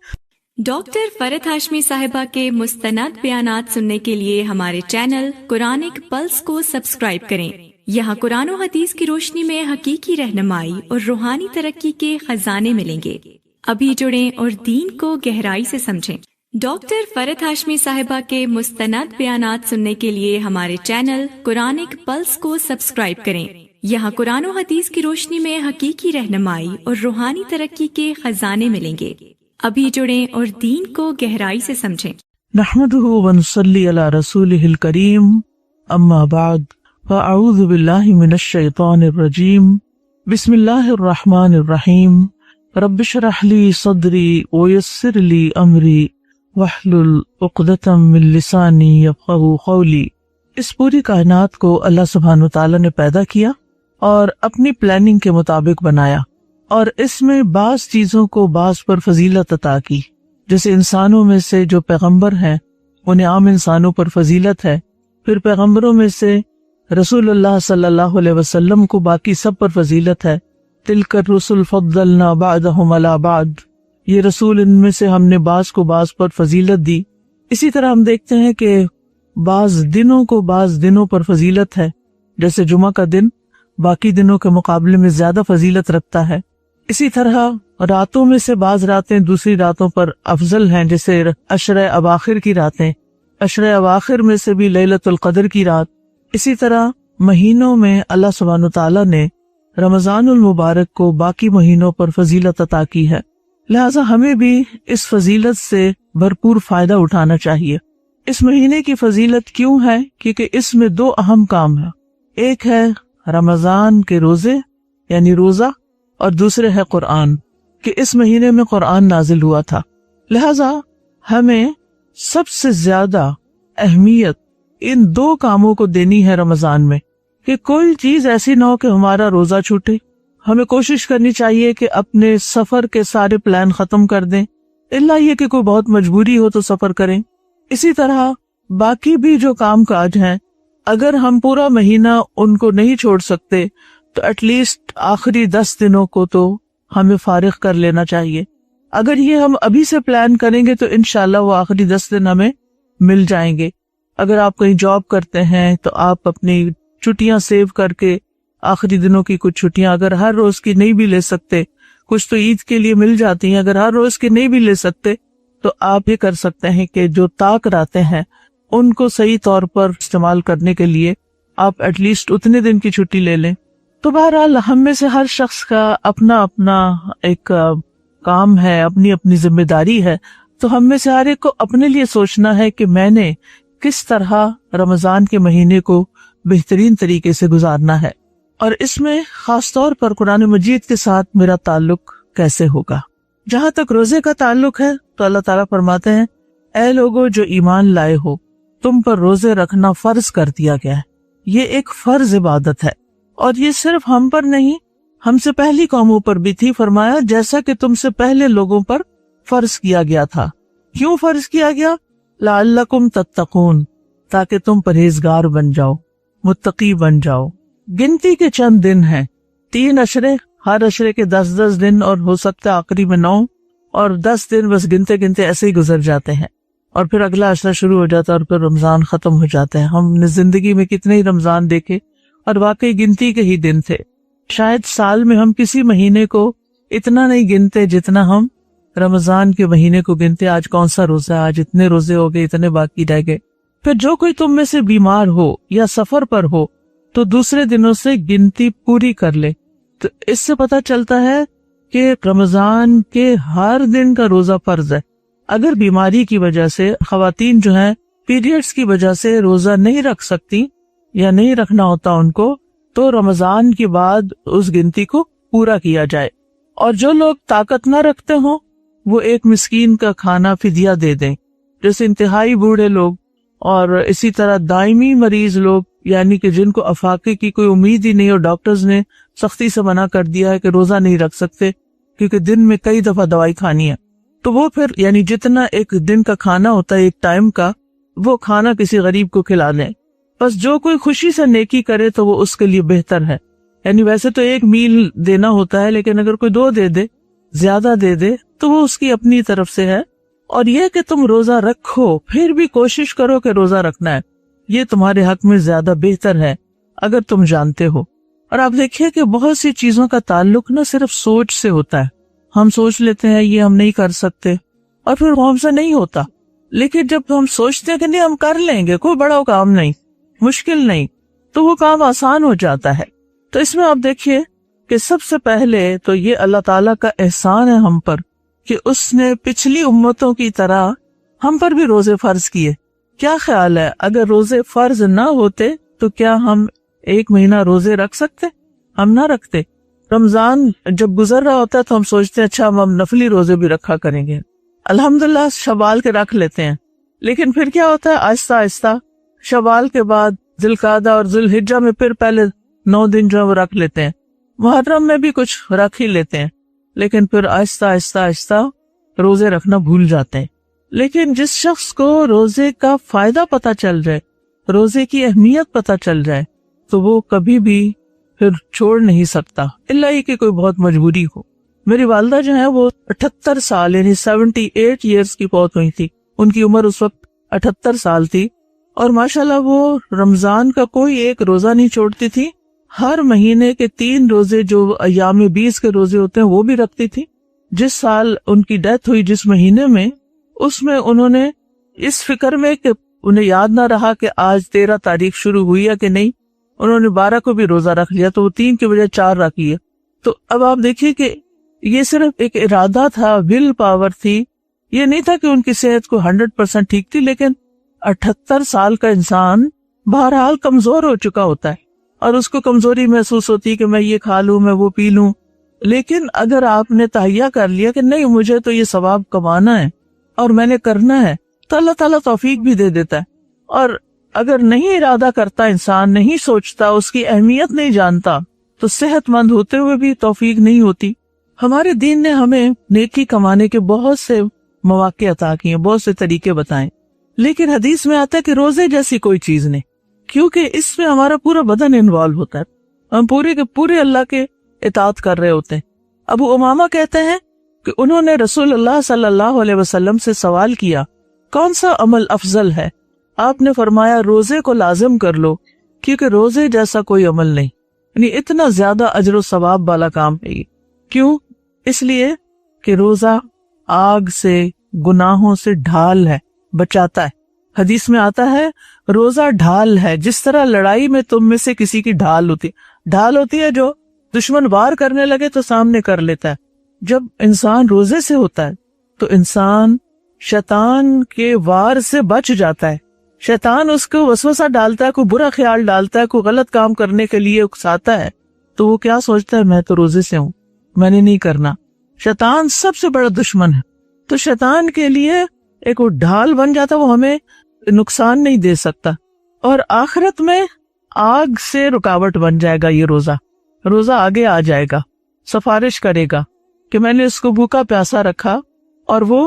Speaker 2: ڈاکٹر فرحت ہاشمی صاحبہ کے مستند بیانات سننے کے لیے ہمارے چینل قرآنک پلس کو سبسکرائب کریں. یہاں قرآن و حدیث کی روشنی میں حقیقی رہنمائی اور روحانی ترقی کے خزانے ملیں گے. ابھی جڑیں اور دین کو گہرائی سے سمجھیں. ڈاکٹر فرحت ہاشمی صاحبہ کے مستند بیانات سننے کے لیے ہمارے چینل قرآنک پلس کو سبسکرائب کریں. یہاں قرآن و حدیث کی روشنی میں حقیقی رہنمائی اور روحانی ترقی کے خزانے ملیں گے. ابھی جڑیں اور دین کو گہرائی سے سمجھیں.
Speaker 1: نحمدہ ونصلی علی رسولہ الکریم، اما بعد فاعوذ باللہ من الشیطان الرجیم، بسم اللہ الرحمن الرحیم. رب اشرح لی صدری ویسر لی امری واحلل عقدۃ من لسانی یفقہوا قولی. اس پوری کائنات کو اللہ سبحانہ وتعالی نے پیدا کیا اور اپنی پلاننگ کے مطابق بنایا، اور اس میں بعض چیزوں کو بعض پر فضیلت عطا کی. جیسے انسانوں میں سے جو پیغمبر ہیں انہیں عام انسانوں پر فضیلت ہے، پھر پیغمبروں میں سے رسول اللہ صلی اللہ علیہ وسلم کو باقی سب پر فضیلت ہے. تلک الرسل فضلنا بعضهم علی بعض، یہ رسول ان میں سے ہم نے بعض کو بعض پر فضیلت دی. اسی طرح ہم دیکھتے ہیں کہ بعض دنوں کو بعض دنوں پر فضیلت ہے، جیسے جمعہ کا دن باقی دنوں کے مقابلے میں زیادہ فضیلت رکھتا ہے. اسی طرح راتوں میں سے بعض راتیں دوسری راتوں پر افضل ہیں، جیسے عشرہ اواخر کی راتیں، عشرہ اواخر میں سے بھی لیلۃ القدر کی رات. اسی طرح مہینوں میں اللہ سبحانہ تعالیٰ نے رمضان المبارک کو باقی مہینوں پر فضیلت عطا کی ہے، لہٰذا ہمیں بھی اس فضیلت سے بھرپور فائدہ اٹھانا چاہیے. اس مہینے کی فضیلت کیوں ہے؟ کیونکہ اس میں دو اہم کام ہیں. ایک ہے رمضان کے روزے یعنی روزہ، اور دوسرے ہے قرآن، کہ اس مہینے میں قرآن نازل ہوا تھا. لہذا ہمیں سب سے زیادہ اہمیت ان دو کاموں کو دینی ہے رمضان میں، کہ کوئی چیز ایسی نہ ہو کہ ہمارا روزہ چھوٹے. ہمیں کوشش کرنی چاہیے کہ اپنے سفر کے سارے پلان ختم کر دیں، الا یہ کہ کوئی بہت مجبوری ہو تو سفر کریں. اسی طرح باقی بھی جو کام کاج ہیں، اگر ہم پورا مہینہ ان کو نہیں چھوڑ سکتے تو ایٹ لیسٹ آخری 10 دنوں کو تو ہمیں فارغ کر لینا چاہیے. اگر یہ ہم ابھی سے پلان کریں گے تو انشاءاللہ وہ آخری 10 دن ہمیں مل جائیں گے. اگر آپ کہیں جاب کرتے ہیں تو آپ اپنی چھٹیاں سیو کر کے آخری دنوں کی کچھ چھٹیاں اگر ہر روز کی نہیں بھی لے سکتے، کچھ تو عید کے لیے مل جاتی ہیں، اگر ہر روز کی نہیں بھی لے سکتے تو آپ یہ کر سکتے ہیں کہ جو طاق راتیں ہیں ان کو صحیح طور پر استعمال کرنے کے لیے آپ ایٹ لیسٹ اتنے دن کی چھٹی لے لیں. تو بہرحال ہم میں سے ہر شخص کا اپنا اپنا ایک کام ہے، اپنی اپنی ذمہ داری ہے. تو ہم میں سے ہر ایک کو اپنے لیے سوچنا ہے کہ میں نے کس طرح رمضان کے مہینے کو بہترین طریقے سے گزارنا ہے، اور اس میں خاص طور پر قرآن مجید کے ساتھ میرا تعلق کیسے ہوگا. جہاں تک روزے کا تعلق ہے تو اللہ تعالیٰ فرماتے ہیں، اے لوگو جو ایمان لائے ہو، تم پر روزے رکھنا فرض کر دیا گیا ہے. یہ ایک فرض عبادت ہے، اور یہ صرف ہم پر نہیں، ہم سے پہلی قوموں پر بھی تھی. فرمایا جیسا کہ تم سے پہلے لوگوں پر فرض کیا گیا تھا. کیوں فرض کیا گیا؟ لعلکم تتقون، تاکہ تم پرہیزگار بن جاؤ، متقی بن جاؤ. گنتی کے چند دن ہیں، 3 عشرے، ہر عشرے کے 10 دن، اور ہو سکتا ہے آخری میں 9، اور 10 دن بس گنتے گنتے ایسے ہی گزر جاتے ہیں، اور پھر اگلا عشرہ شروع ہو جاتا ہے، اور پھر رمضان ختم ہو جاتا ہے. ہم نے زندگی میں کتنے ہی رمضان دیکھے، اور واقعی گنتی کے ہی دن تھے. شاید سال میں ہم کسی مہینے کو اتنا نہیں گنتے جتنا ہم رمضان کے مہینے کو گنتے. آج کون سا روزہ ہے، آج اتنے روزے ہو گئے، اتنے باقی رہ گئے. پھر جو کوئی تم میں سے بیمار ہو یا سفر پر ہو تو دوسرے دنوں سے گنتی پوری کر لے. تو اس سے پتہ چلتا ہے کہ رمضان کے ہر دن کا روزہ فرض ہے. اگر بیماری کی وجہ سے خواتین جو ہیں پیریڈز کی وجہ سے روزہ نہیں رکھ سکتی یا نہیں رکھنا ہوتا ان کو، تو رمضان کے بعد اس گنتی کو پورا کیا جائے. اور جو لوگ طاقت نہ رکھتے ہوں وہ ایک مسکین کا کھانا فدیہ دے دیں. جیسے انتہائی بوڑھے لوگ اور اسی طرح دائمی مریض لوگ یعنی کہ جن کو افاقے کی کوئی امید ہی نہیں اور ڈاکٹرز نے سختی سے منع کر دیا ہے کہ روزہ نہیں رکھ سکتے کیونکہ دن میں کئی دفعہ دوائی کھانی ہے، تو وہ پھر یعنی جتنا ایک دن کا کھانا ہوتا ہے ایک ٹائم کا، وہ کھانا کسی غریب کو کھلا دیں. بس جو کوئی خوشی سے نیکی کرے تو وہ اس کے لیے بہتر ہے. یعنی ویسے تو ایک میل دینا ہوتا ہے، لیکن اگر کوئی 2 دے دے، زیادہ دے دے، تو وہ اس کی اپنی طرف سے ہے. اور یہ کہ تم روزہ رکھو پھر بھی کوشش کرو کہ روزہ رکھنا ہے، یہ تمہارے حق میں زیادہ بہتر ہے اگر تم جانتے ہو. اور آپ دیکھیے کہ بہت سی چیزوں کا تعلق نہ صرف سوچ سے ہوتا ہے. ہم سوچ لیتے ہیں یہ ہم نہیں کر سکتے اور پھر وہ ہم سے نہیں ہوتا، لیکن جب ہم سوچتے ہیں کہ نہیں ہم کر لیں گے، کوئی بڑا کام نہیں، مشکل نہیں، تو وہ کام آسان ہو جاتا ہے. تو اس میں آپ دیکھیے کہ سب سے پہلے تو یہ اللہ تعالیٰ کا احسان ہے ہم پر کہ اس نے پچھلی امتوں کی طرح ہم پر بھی روزے فرض کیے. کیا خیال ہے اگر روزے فرض نہ ہوتے تو کیا ہم 1 مہینہ روزے رکھ سکتے؟ ہم نہ رکھتے. رمضان جب گزر رہا ہوتا ہے تو ہم سوچتے ہیں اچھا ہم نفلی روزے بھی رکھا کریں گے، الحمدللہ شوال کے رکھ لیتے ہیں. لیکن پھر کیا ہوتا ہے آہستہ آہستہ شوال کے بعد ذوالقعدہ اور ذوالحجہ میں پھر پہلے 9 دن جو ہے وہ رکھ لیتے ہیں، محرم میں بھی کچھ رکھ ہی لیتے ہیں، لیکن پھر آہستہ آہستہ آہستہ روزے رکھنا بھول جاتے ہیں. لیکن جس شخص کو روزے کا فائدہ پتہ چل جائے، روزے کی اہمیت پتہ چل جائے، تو وہ کبھی بھی پھر چھوڑ نہیں سکتا، الا ہی کہ کوئی بہت مجبوری ہو. میری والدہ جو ہے وہ 78 سال یعنی 78 ایئرس کی فوت ہوئی تھی. ان کی عمر اس وقت 78 سال تھی اور ماشاءاللہ وہ رمضان کا کوئی ایک روزہ نہیں چھوڑتی تھی. ہر مہینے کے 3 روزے جو ایام 20 کے روزے ہوتے ہیں وہ بھی رکھتی تھی. جس سال ان کی ڈیتھ ہوئی جس مہینے میں، اس میں انہوں نے اس فکر میں کہ انہیں یاد نہ رہا کہ آج 13 تاریخ شروع ہوئی ہے کہ نہیں، انہوں نے 12 کو بھی روزہ رکھ لیا، تو وہ 3 کے بجائے 4 رکھ لیا. تو اب آپ دیکھیے کہ یہ صرف ایک ارادہ تھا، ول پاور تھی. یہ نہیں تھا کہ ان کی صحت کو 100% ٹھیک تھی، لیکن 78 سال کا انسان بہرحال کمزور ہو چکا ہوتا ہے اور اس کو کمزوری محسوس ہوتی کہ میں یہ کھا لوں، میں وہ پی لوں. لیکن اگر آپ نے تہیہ کر لیا کہ نہیں مجھے تو یہ ثواب کمانا ہے اور میں نے کرنا ہے، تو اللہ تعالیٰ توفیق بھی دے دیتا ہے. اور اگر نہیں ارادہ کرتا انسان، نہیں سوچتا، اس کی اہمیت نہیں جانتا، تو صحت مند ہوتے ہوئے بھی توفیق نہیں ہوتی. ہمارے دین نے ہمیں نیکی کمانے کے بہت سے مواقع عطا کیے، بہت سے طریقے بتائیں، لیکن حدیث میں آتا ہے کہ روزے جیسی کوئی چیز نہیں، کیونکہ اس میں ہمارا پورا بدن انوالو ہوتا ہے، ہم پورے کے پورے اللہ کے اطاعت کر رہے ہوتے ہیں. ابو امامہ کہتے ہیں کہ انہوں نے رسول اللہ صلی اللہ علیہ وسلم سے سوال کیا کون سا عمل افضل ہے؟ آپ نے فرمایا روزے کو لازم کر لو، کیونکہ روزے جیسا کوئی عمل نہیں، یعنی اتنا زیادہ اجر و ثواب والا کام ہے یہ. کیوں؟ اس لیے کہ روزہ آگ سے، گناہوں سے ڈھال ہے، بچاتا ہے. حدیث میں آتا ہے روزہ ڈھال ہے، جس طرح لڑائی میں تم میں سے کسی کی ڈھال ہوتی ہے جو دشمن وار کرنے لگے تو سامنے کر لیتا ہے. جب انسان روزے سے ہوتا ہے تو انسان شیطان کے وار سے بچ جاتا ہے. شیطان اس کو وسوسہ ڈالتا ہے، کوئی برا خیال ڈالتا ہے، کوئی غلط کام کرنے کے لیے اکساتا ہے، تو وہ کیا سوچتا ہے میں تو روزے سے ہوں، میں نے نہیں کرنا. شیطان سب سے بڑا دشمن ہے، تو شیطان کے لیے ایک وہ ڈھال بن جاتا، وہ ہمیں نقصان نہیں دے سکتا. اور آخرت میں آگ سے رکاوٹ بن جائے گا. یہ روزہ آگے آ جائے گا، سفارش کرے گا کہ میں نے اس کو بھوکا پیاسا رکھا، اور وہ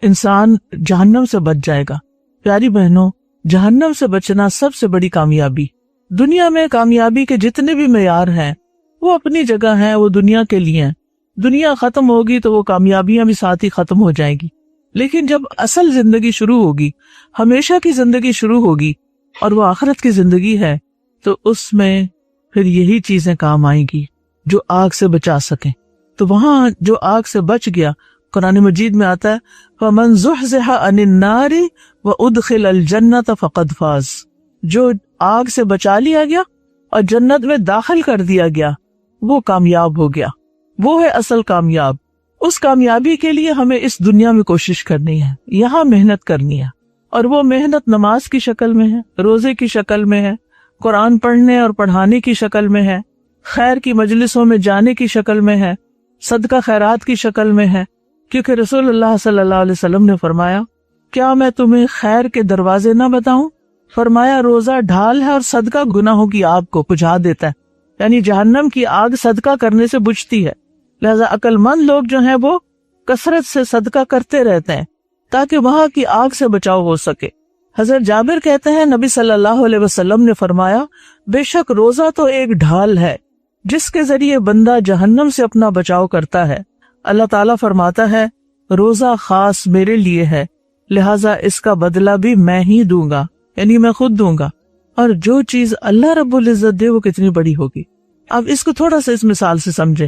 Speaker 1: انسان جہنم سے بچ جائے گا. پیاری بہنوں، جہنم سے بچنا سب سے بڑی کامیابی. دنیا میں کامیابی کے جتنے بھی معیار ہیں وہ اپنی جگہ ہیں، وہ دنیا کے لیے ہیں. دنیا ختم ہوگی تو وہ کامیابیاں بھی ساتھ ہی ختم ہو جائیں گی. لیکن جب اصل زندگی شروع ہوگی، ہمیشہ کی زندگی شروع ہوگی، اور وہ آخرت کی زندگی ہے، تو اس میں پھر یہی چیزیں کام آئیں گی جو آگ سے بچا سکیں. تو وہاں جو آگ سے بچ گیا، قرآن مجید میں آتا ہے فَمَنْ زُحْزِحَ عَنِ النَّارِ وَأُدْخِلَ الْجَنَّةَ فَقَدْ فَازَ، جو آگ سے بچا لیا گیا اور جنت میں داخل کر دیا گیا، وہ کامیاب ہو گیا. وہ ہے اصل کامیاب. اس کامیابی کے لیے ہمیں اس دنیا میں کوشش کرنی ہے، یہاں محنت کرنی ہے، اور وہ محنت نماز کی شکل میں ہے، روزے کی شکل میں ہے، قرآن پڑھنے اور پڑھانے کی شکل میں ہے، خیر کی مجلسوں میں جانے کی شکل میں ہے، صدقہ خیرات کی شکل میں ہے. کیونکہ رسول اللہ صلی اللہ علیہ وسلم نے فرمایا کیا میں تمہیں خیر کے دروازے نہ بتاؤں؟ فرمایا روزہ ڈھال ہے اور صدقہ گناہوں کی آگ کو بجھا دیتا ہے، یعنی جہنم کی آگ صدقہ کرنے سے بجھتی ہے. لہذا عقل مند لوگ جو ہیں وہ کثرت سے صدقہ کرتے رہتے ہیں تاکہ وہاں کی آگ سے بچاؤ ہو سکے. حضرت جابر کہتے ہیں نبی صلی اللہ علیہ وسلم نے فرمایا بے شک روزہ تو ایک ڈھال ہے جس کے ذریعے بندہ جہنم سے اپنا بچاؤ کرتا ہے. اللہ تعالیٰ فرماتا ہے روزہ خاص میرے لیے ہے، لہٰذا اس کا بدلہ بھی میں ہی دوں گا، یعنی میں خود دوں گا. اور جو چیز اللہ رب العزت دے وہ کتنی بڑی ہوگی. اب اس کو تھوڑا سا اس مثال سے سمجھے.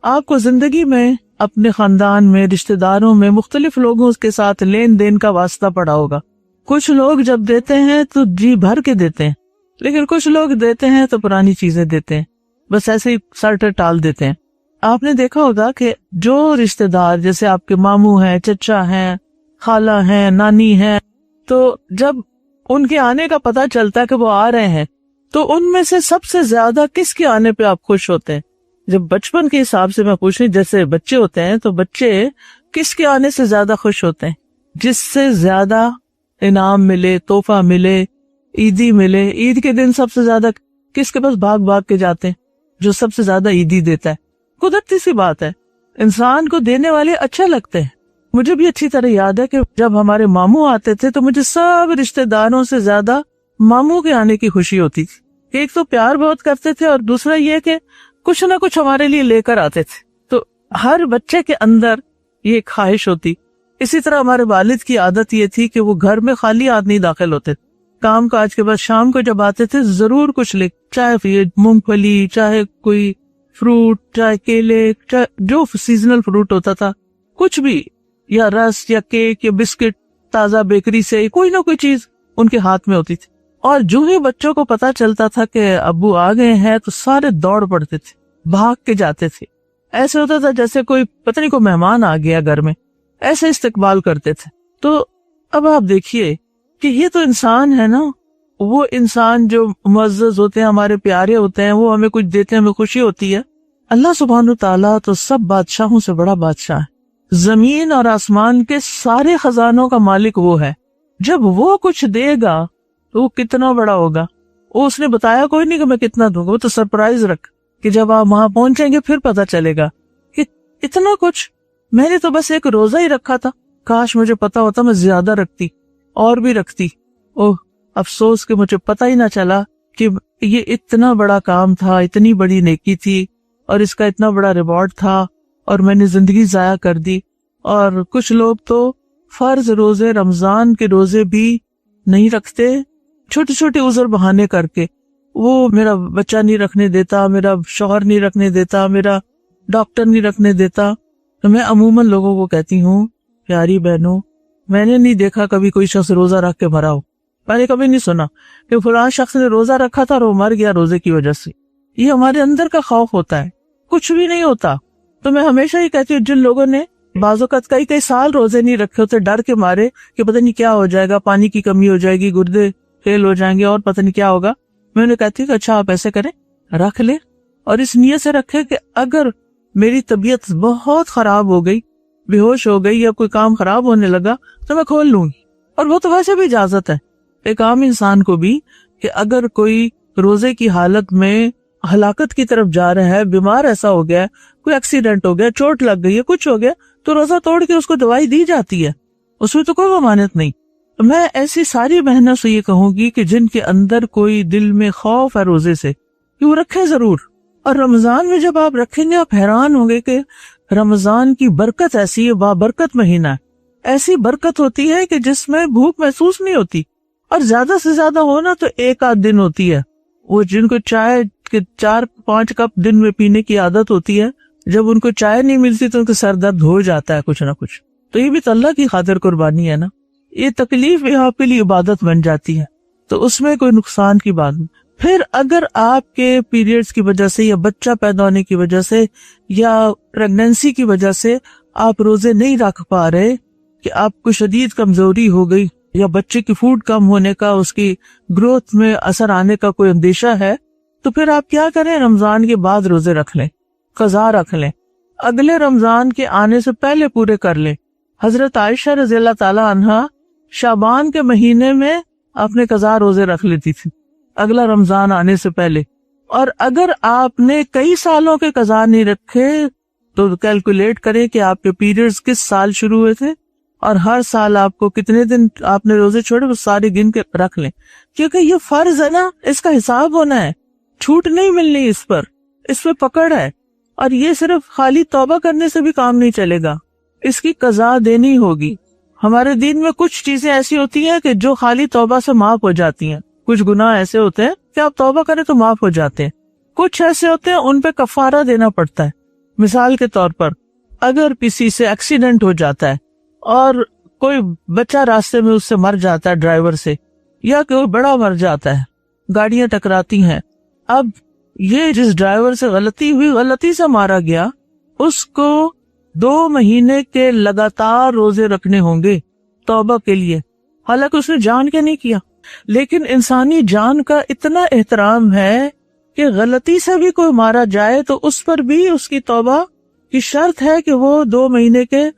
Speaker 1: آپ کو زندگی میں اپنے خاندان میں، رشتہ داروں میں مختلف لوگوں کے ساتھ لین دین کا واسطہ پڑا ہوگا. کچھ لوگ جب دیتے ہیں تو جی بھر کے دیتے ہیں، لیکن کچھ لوگ دیتے ہیں تو پرانی چیزیں دیتے ہیں، بس ایسے ہی سر ٹال دیتے ہیں. آپ نے دیکھا ہوگا کہ جو رشتہ دار جیسے آپ کے ماموں ہیں، چچا ہیں، خالہ ہیں، نانی ہیں، تو جب ان کے آنے کا پتہ چلتا ہے کہ وہ آ رہے ہیں تو ان میں سے سب سے زیادہ کس کے آنے پہ آپ خوش ہوتے ہیں؟ جب بچپن کے حساب سے میں پوچھ رہی، جیسے بچے ہوتے ہیں تو بچے کس کے آنے سے زیادہ خوش ہوتے ہیں؟ جس سے زیادہ انعام ملے، تحفہ ملے، عیدی ملے. عید کے دن سب سے زیادہ کس کے پاس بھاگ بھاگ کے جاتے ہیں؟ جو سب سے زیادہ عیدی دیتا ہے. قدرتی سی بات ہے، انسان کو دینے والے اچھا لگتے ہیں. مجھے بھی اچھی طرح یاد ہے کہ جب ہمارے ماموں آتے تھے تو مجھے سب رشتہ داروں سے زیادہ ماموں کے آنے کی خوشی ہوتی تھی. ایک تو پیار بہت کرتے تھے اور دوسرا یہ کہ کچھ نہ کچھ ہمارے لیے لے کر آتے تھے. تو ہر بچے کے اندر یہ خواہش ہوتی. اسی طرح ہمارے والد کی عادت یہ تھی کہ وہ گھر میں خالی ہاتھ نہیں داخل ہوتے. کام کاج کے بعد شام کو جب آتے تھے ضرور کچھ لے، چاہے مونگ پھلی، چاہے کوئی فروٹ، چاہے کیلے، چاہے جو سیزنل فروٹ ہوتا تھا، کچھ بھی، یا رس یا کیک یا بسکٹ تازہ بیکری سے، کوئی نہ کوئی چیز ان کے ہاتھ میں ہوتی تھی. اور جو ہی بچوں کو پتا چلتا تھا کہ ابو آ گئے ہیں تو سارے دوڑ پڑتے تھے، بھاگ کے جاتے تھے. ایسے ہوتا تھا جیسے کوئی پتہ نہیں کوئی مہمان آ گیا گھر میں، ایسے استقبال کرتے تھے. تو اب آپ دیکھیے کہ یہ تو انسان ہے نا، وہ انسان جو معزز ہوتے ہیں، ہمارے پیارے ہوتے ہیں، وہ ہمیں کچھ دیتے ہیں، ہمیں خوشی ہوتی ہے. اللہ سبحانہ وتعالیٰ تو سب بادشاہوں سے بڑا بادشاہ ہے. زمین اور آسمان کے سارے خزانوں کا مالک وہ ہے. جب وہ کچھ دے گا تو وہ کتنا بڑا ہوگا. وہ اس نے بتایا کوئی نہیں کہ میں کتنا دوں گا، وہ تو سرپرائز رکھ کہ جب آپ وہاں پہنچیں گے پھر پتا چلے گا کہ اتنا کچھ. میں نے تو بس ایک روزہ ہی رکھا تھا، کاش مجھے پتا ہوتا میں زیادہ رکھتی اور بھی رکھتی. اوہ افسوس کہ مجھے پتا ہی نہ چلا کہ یہ اتنا بڑا کام تھا، اتنی بڑی نیکی تھی اور اس کا اتنا بڑا ریوارڈ تھا اور میں نے زندگی ضائع کر دی. اور کچھ لوگ تو فرض روزے، رمضان کے روزے بھی نہیں رکھتے، چھوٹے چھوٹے عذر بہانے کر کے. وہ میرا بچہ نہیں رکھنے دیتا، میرا شوہر نہیں رکھنے دیتا، میرا ڈاکٹر نہیں رکھنے دیتا. تو میں عموماً لوگوں کو کہتی ہوں پیاری بہنوں، میں نے نہیں دیکھا کبھی کوئی شخص روزہ رکھ کے مرا ہو. میں نے کبھی نہیں سنا کہ فلاں شخص نے روزہ رکھا تھا اور وہ مر گیا روزے کی وجہ سے. یہ ہمارے اندر کا خوف ہوتا ہے، کچھ بھی نہیں ہوتا. تو میں ہمیشہ ہی کہتی ہوں جن لوگوں نے بعض اوقات کئی سال روزے نہیں رکھے ہوتے ڈر کے مارے کہ پتہ نہیں کیا ہو جائے گا، پانی کی کمی ہو جائے گی، گردے فیل ہو جائیں گے اور پتہ نہیں کیا ہوگا، میں انہیں کہتی ہوں کہ اچھا آپ ایسے کریں، رکھ لیں اور اس نیت سے رکھے کہ اگر میری طبیعت بہت خراب ہو گئی، بے ہوش ہو گئی یا کوئی کام خراب ہونے لگا تو میں کھول لوں گی. اور وہ تو ویسے بھی اجازت ہے ایک عام انسان کو بھی کہ اگر کوئی روزے کی حالت میں ہلاکت کی طرف جا رہا ہے، بیمار ایسا ہو گیا، کوئی ایکسیڈنٹ ہو گیا، چوٹ لگ گئی ہے، کچھ ہو گیا، تو روزہ توڑ کے اس کو دوائی دی جاتی ہے، اس میں تو کوئی ممانعت نہیں. میں ایسی ساری بہنوں سے یہ کہوں گی کہ جن کے اندر کوئی دل میں خوف ہے روزے سے کہ وہ رکھیں ضرور. اور رمضان میں جب آپ رکھیں گے آپ حیران ہوں گے کہ رمضان کی برکت ایسی ہے، بابرکت مہینہ ہے. ایسی برکت ہوتی ہے کہ جس میں بھوک محسوس نہیں ہوتی، اور زیادہ سے زیادہ ہونا تو ایک آدھ دن ہوتی ہے. وہ جن کو چائے کے 4-5 کپ دن میں پینے کی عادت ہوتی ہے، جب ان کو چائے نہیں ملتی تو ان کا سر درد ہو جاتا ہے کچھ نہ کچھ. تو یہ بھی تو اللہ کی خاطر قربانی ہے نا. یہ تکلیف بھی آپ کے لیے عبادت بن جاتی ہے، تو اس میں کوئی نقصان کی بات نہیں. پھر اگر آپ کے پیریڈز کی وجہ سے یا بچہ پیدا ہونے کی وجہ سے یا پریگنینسی کی وجہ سے آپ روزے نہیں رکھ پا رہے، کہ آپ کو شدید کمزوری ہو گئی یا بچے کی فوڈ کم ہونے کا، اس کی گروتھ میں اثر آنے کا کوئی اندیشہ ہے، تو پھر آپ کیا کریں، رمضان کے بعد روزے رکھ لیں، قضا رکھ لیں، اگلے رمضان کے آنے سے پہلے پورے کر لیں. حضرت عائشہ رضی اللہ تعالی عنہا شعبان کے مہینے میں آپ نے قضا روزے رکھ لیتی تھی اگلا رمضان آنے سے پہلے، اور اگر آپ نے کئی سالوں کے قضا نہیں رکھے تو کیلکولیٹ کریں کہ آپ کے پیریڈز کس سال شروع ہوئے تھے اور ہر سال آپ کو کتنے دن آپ نے روزے چھوڑے، وہ سارے گن کے رکھ لیں، کیونکہ یہ فرض ہے نا، اس کا حساب ہونا ہے، چھوٹ نہیں ملنی اس پر، اس پہ پکڑ ہے۔ اور یہ صرف خالی توبہ کرنے سے بھی کام نہیں چلے گا، اس کی قضا دینی ہوگی۔ ہمارے دین میں کچھ چیزیں ایسی ہوتی ہیں کہ جو خالی توبہ سے معاف ہو جاتی ہیں، کچھ گناہ ایسے ہوتے ہیں کہ آپ توبہ کریں تو معاف ہو جاتے ہیں، کچھ ایسے ہوتے ہیں ان پہ کفارہ دینا پڑتا ہے۔ مثال کے طور پر اگر کسی سے ایکسیڈنٹ ہو جاتا ہے اور کوئی بچہ راستے میں اس سے مر جاتا ہے ڈرائیور سے، یا کوئی بڑا مر جاتا ہے، گاڑیاں ٹکراتی ہیں، اب یہ جس ڈرائیور سے غلطی ہوئی، غلطی سے مارا گیا، اس کو 2 مہینے کے لگاتار روزے رکھنے ہوں گے توبہ کے لیے، حالانکہ اس نے جان کے نہیں کیا، لیکن انسانی جان کا اتنا احترام ہے کہ غلطی سے بھی کوئی مارا جائے تو اس پر بھی اس کی توبہ کی شرط ہے کہ وہ 2 مہینے کے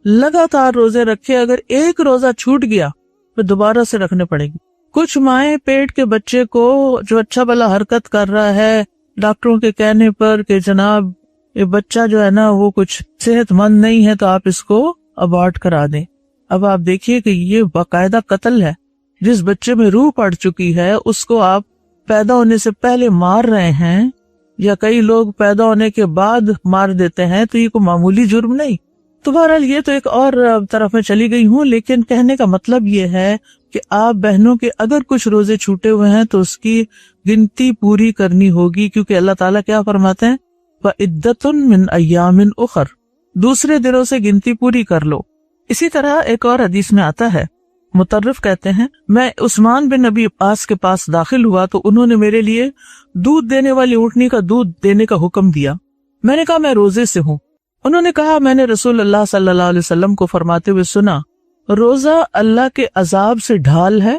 Speaker 1: لگاتار روزے رکھے، اگر ایک روزہ چھوٹ گیا تو دوبارہ سے رکھنے پڑے گی۔ کچھ مائیں پیٹ کے بچے کو جو اچھا بھلا حرکت کر رہا ہے، ڈاکٹروں کے کہنے پر کہ جناب یہ بچہ جو ہے نا وہ کچھ صحت مند نہیں ہے تو آپ اس کو ابارٹ کرا دیں۔ اب آپ دیکھیے کہ یہ باقاعدہ قتل ہے، جس بچے میں روح پڑ چکی ہے اس کو آپ پیدا ہونے سے پہلے مار رہے ہیں، یا کئی لوگ پیدا ہونے کے بعد مار دیتے ہیں، تو یہ کوئی معمولی جرم نہیں۔ تو بہرحال یہ تو ایک اور طرف میں چلی گئی ہوں، لیکن کہنے کا مطلب یہ ہے کہ آپ بہنوں کے اگر کچھ روزے چھوٹے ہوئے ہیں تو اس کی گنتی پوری کرنی ہوگی، کیونکہ اللہ تعالیٰ کیا فرماتے ہیں، فَعِدَّةٌ مِّنْ أَيَّامٍ أُخَرَ، دوسرے دنوں سے گنتی پوری کر لو۔ اسی طرح ایک اور حدیث میں آتا ہے، مطرف کہتے ہیں میں عثمان بن نبی عباس کے پاس داخل ہوا تو انہوں نے میرے لیے دودھ دینے والی اونٹنی کا دودھ دینے کا حکم دیا۔ میں نے کہا میں روزے سے ہوں۔ انہوں نے کہا میں نے رسول اللہ صلی اللہ علیہ وسلم کو فرماتے ہوئے سنا، روزہ اللہ کے عذاب سے ڈھال ہے،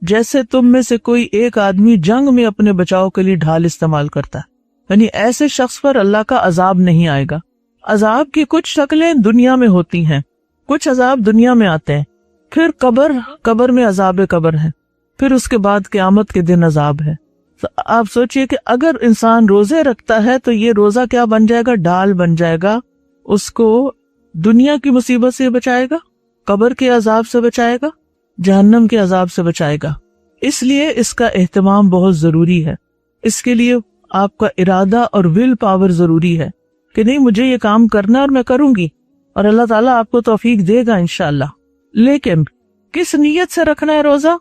Speaker 1: جیسے تم میں سے کوئی ایک آدمی جنگ میں اپنے بچاؤ کے لیے ڈھال استعمال کرتا ہے، یعنی ایسے شخص پر اللہ کا عذاب نہیں آئے گا۔ عذاب کی کچھ شکلیں دنیا میں ہوتی ہیں، کچھ عذاب دنیا میں آتے ہیں، پھر قبر میں عذاب قبر ہے، پھر اس کے بعد قیامت کے دن عذاب ہے۔ تو آپ سوچئے کہ اگر انسان روزے رکھتا ہے تو یہ روزہ کیا بن جائے گا، ڈھال بن جائے گا، اس کو دنیا کی مصیبت سے بچائے گا، قبر کے عذاب سے بچائے گا، جہنم کے عذاب سے بچائے گا۔ اس لیے اس کا اہتمام بہت ضروری ہے، اس کے لیے آپ کا ارادہ اور ول پاور ضروری ہے کہ نہیں مجھے یہ کام کرنا اور میں کروں گی، اور اللہ تعالیٰ آپ کو توفیق دے گا انشاءاللہ۔ لیکن کس نیت سے رکھنا ہے روزہ؟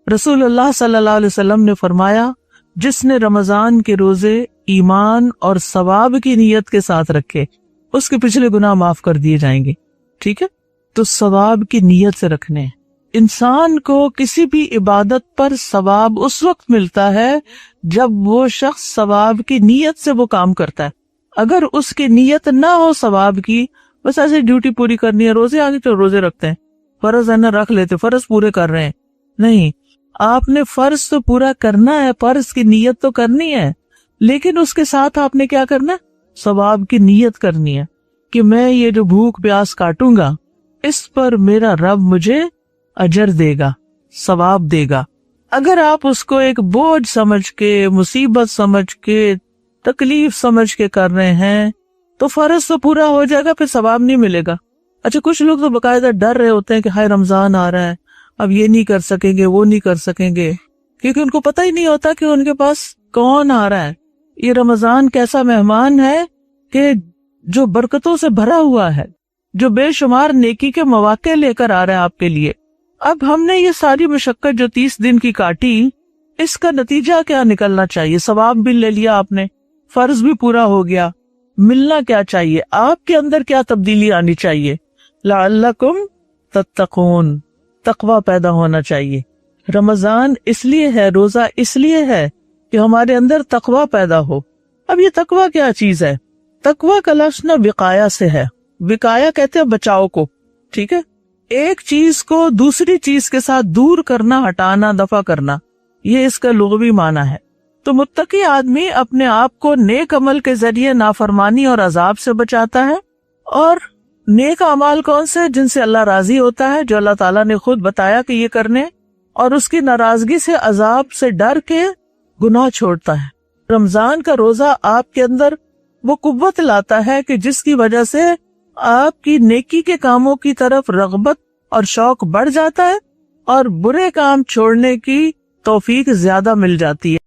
Speaker 1: رسول اللہ صلی اللہ علیہ وسلم نے فرمایا جس نے رمضان کے روزے ایمان اور ثواب کی نیت کے ساتھ رکھے اس کے پچھلے گناہ معاف کر دیے جائیں گے۔ ٹھیک ہے، تو ثواب کی نیت سے رکھنے ہیں۔ انسان کو کسی بھی عبادت پر ثواب اس وقت ملتا ہے جب وہ شخص ثواب کی نیت سے وہ کام کرتا ہے۔ اگر اس کی نیت نہ ہو ثواب کی، بس ایسے ڈیوٹی پوری کرنی ہے، روزے آگے تو روزے رکھتے ہیں، فرض ہے نا رکھ لیتے، فرض پورے کر رہے ہیں، نہیں، آپ نے فرض تو پورا کرنا ہے، فرض کی نیت تو کرنی ہے، لیکن اس کے ساتھ آپ نے کیا کرنا ہے، ثواب کی نیت کرنی ہے کہ میں یہ جو بھوک پیاس کاٹوں گا اس پر میرا رب مجھے اجر دے گا، ثواب دے گا۔ اگر آپ اس کو ایک بوجھ سمجھ کے، مصیبت سمجھ کے، تکلیف سمجھ کے کر رہے ہیں تو فرض تو پورا ہو جائے گا، پھر ثواب نہیں ملے گا۔ اچھا، کچھ لوگ تو باقاعدہ ڈر رہے ہوتے ہیں کہ ہائے رمضان آ رہا ہے، اب یہ نہیں کر سکیں گے، وہ نہیں کر سکیں گے، کیونکہ ان کو پتہ ہی نہیں ہوتا کہ ان کے پاس کون آ رہا ہے۔ یہ رمضان کیسا مہمان ہے کہ جو برکتوں سے بھرا ہوا ہے، جو بے شمار نیکی کے مواقع لے کر آ رہا ہے آپ کے لیے۔ اب ہم نے یہ ساری مشقت جو 30 دن کی کاٹی، اس کا نتیجہ کیا نکلنا چاہیے؟ ثواب بھی لے لیا آپ نے، فرض بھی پورا ہو گیا، ملنا کیا چاہیے؟ آپ کے اندر کیا تبدیلی آنی چاہیے؟ لعلکم تتقون، تقوی پیدا ہونا چاہیے۔ رمضان اس لیے ہے، روزہ اس لیے ہے کہ ہمارے اندر تقوی پیدا ہو۔ اب یہ تقوی کیا چیز ہے؟ تقوی کا لفظ نا وقایا سے ہے، وقایا کہتے ہیں بچاؤ کو، ٹھیک ہے، ایک چیز کو دوسری چیز کے ساتھ دور کرنا، ہٹانا، دفع کرنا، یہ اس کا لغوی معنی ہے۔ تو متقی آدمی اپنے آپ کو نیک عمل کے ذریعے نافرمانی اور عذاب سے بچاتا ہے، اور نیک اعمال کون سے؟ جن سے اللہ راضی ہوتا ہے، جو اللہ تعالیٰ نے خود بتایا کہ یہ کرنے، اور اس کی ناراضگی سے، عذاب سے ڈر کے گناہ چھوڑتا ہے۔ رمضان کا روزہ آپ کے اندر وہ قوت لاتا ہے کہ جس کی وجہ سے آپ کی نیکی کے کاموں کی طرف رغبت اور شوق بڑھ جاتا ہے اور برے کام چھوڑنے کی توفیق زیادہ مل جاتی ہے۔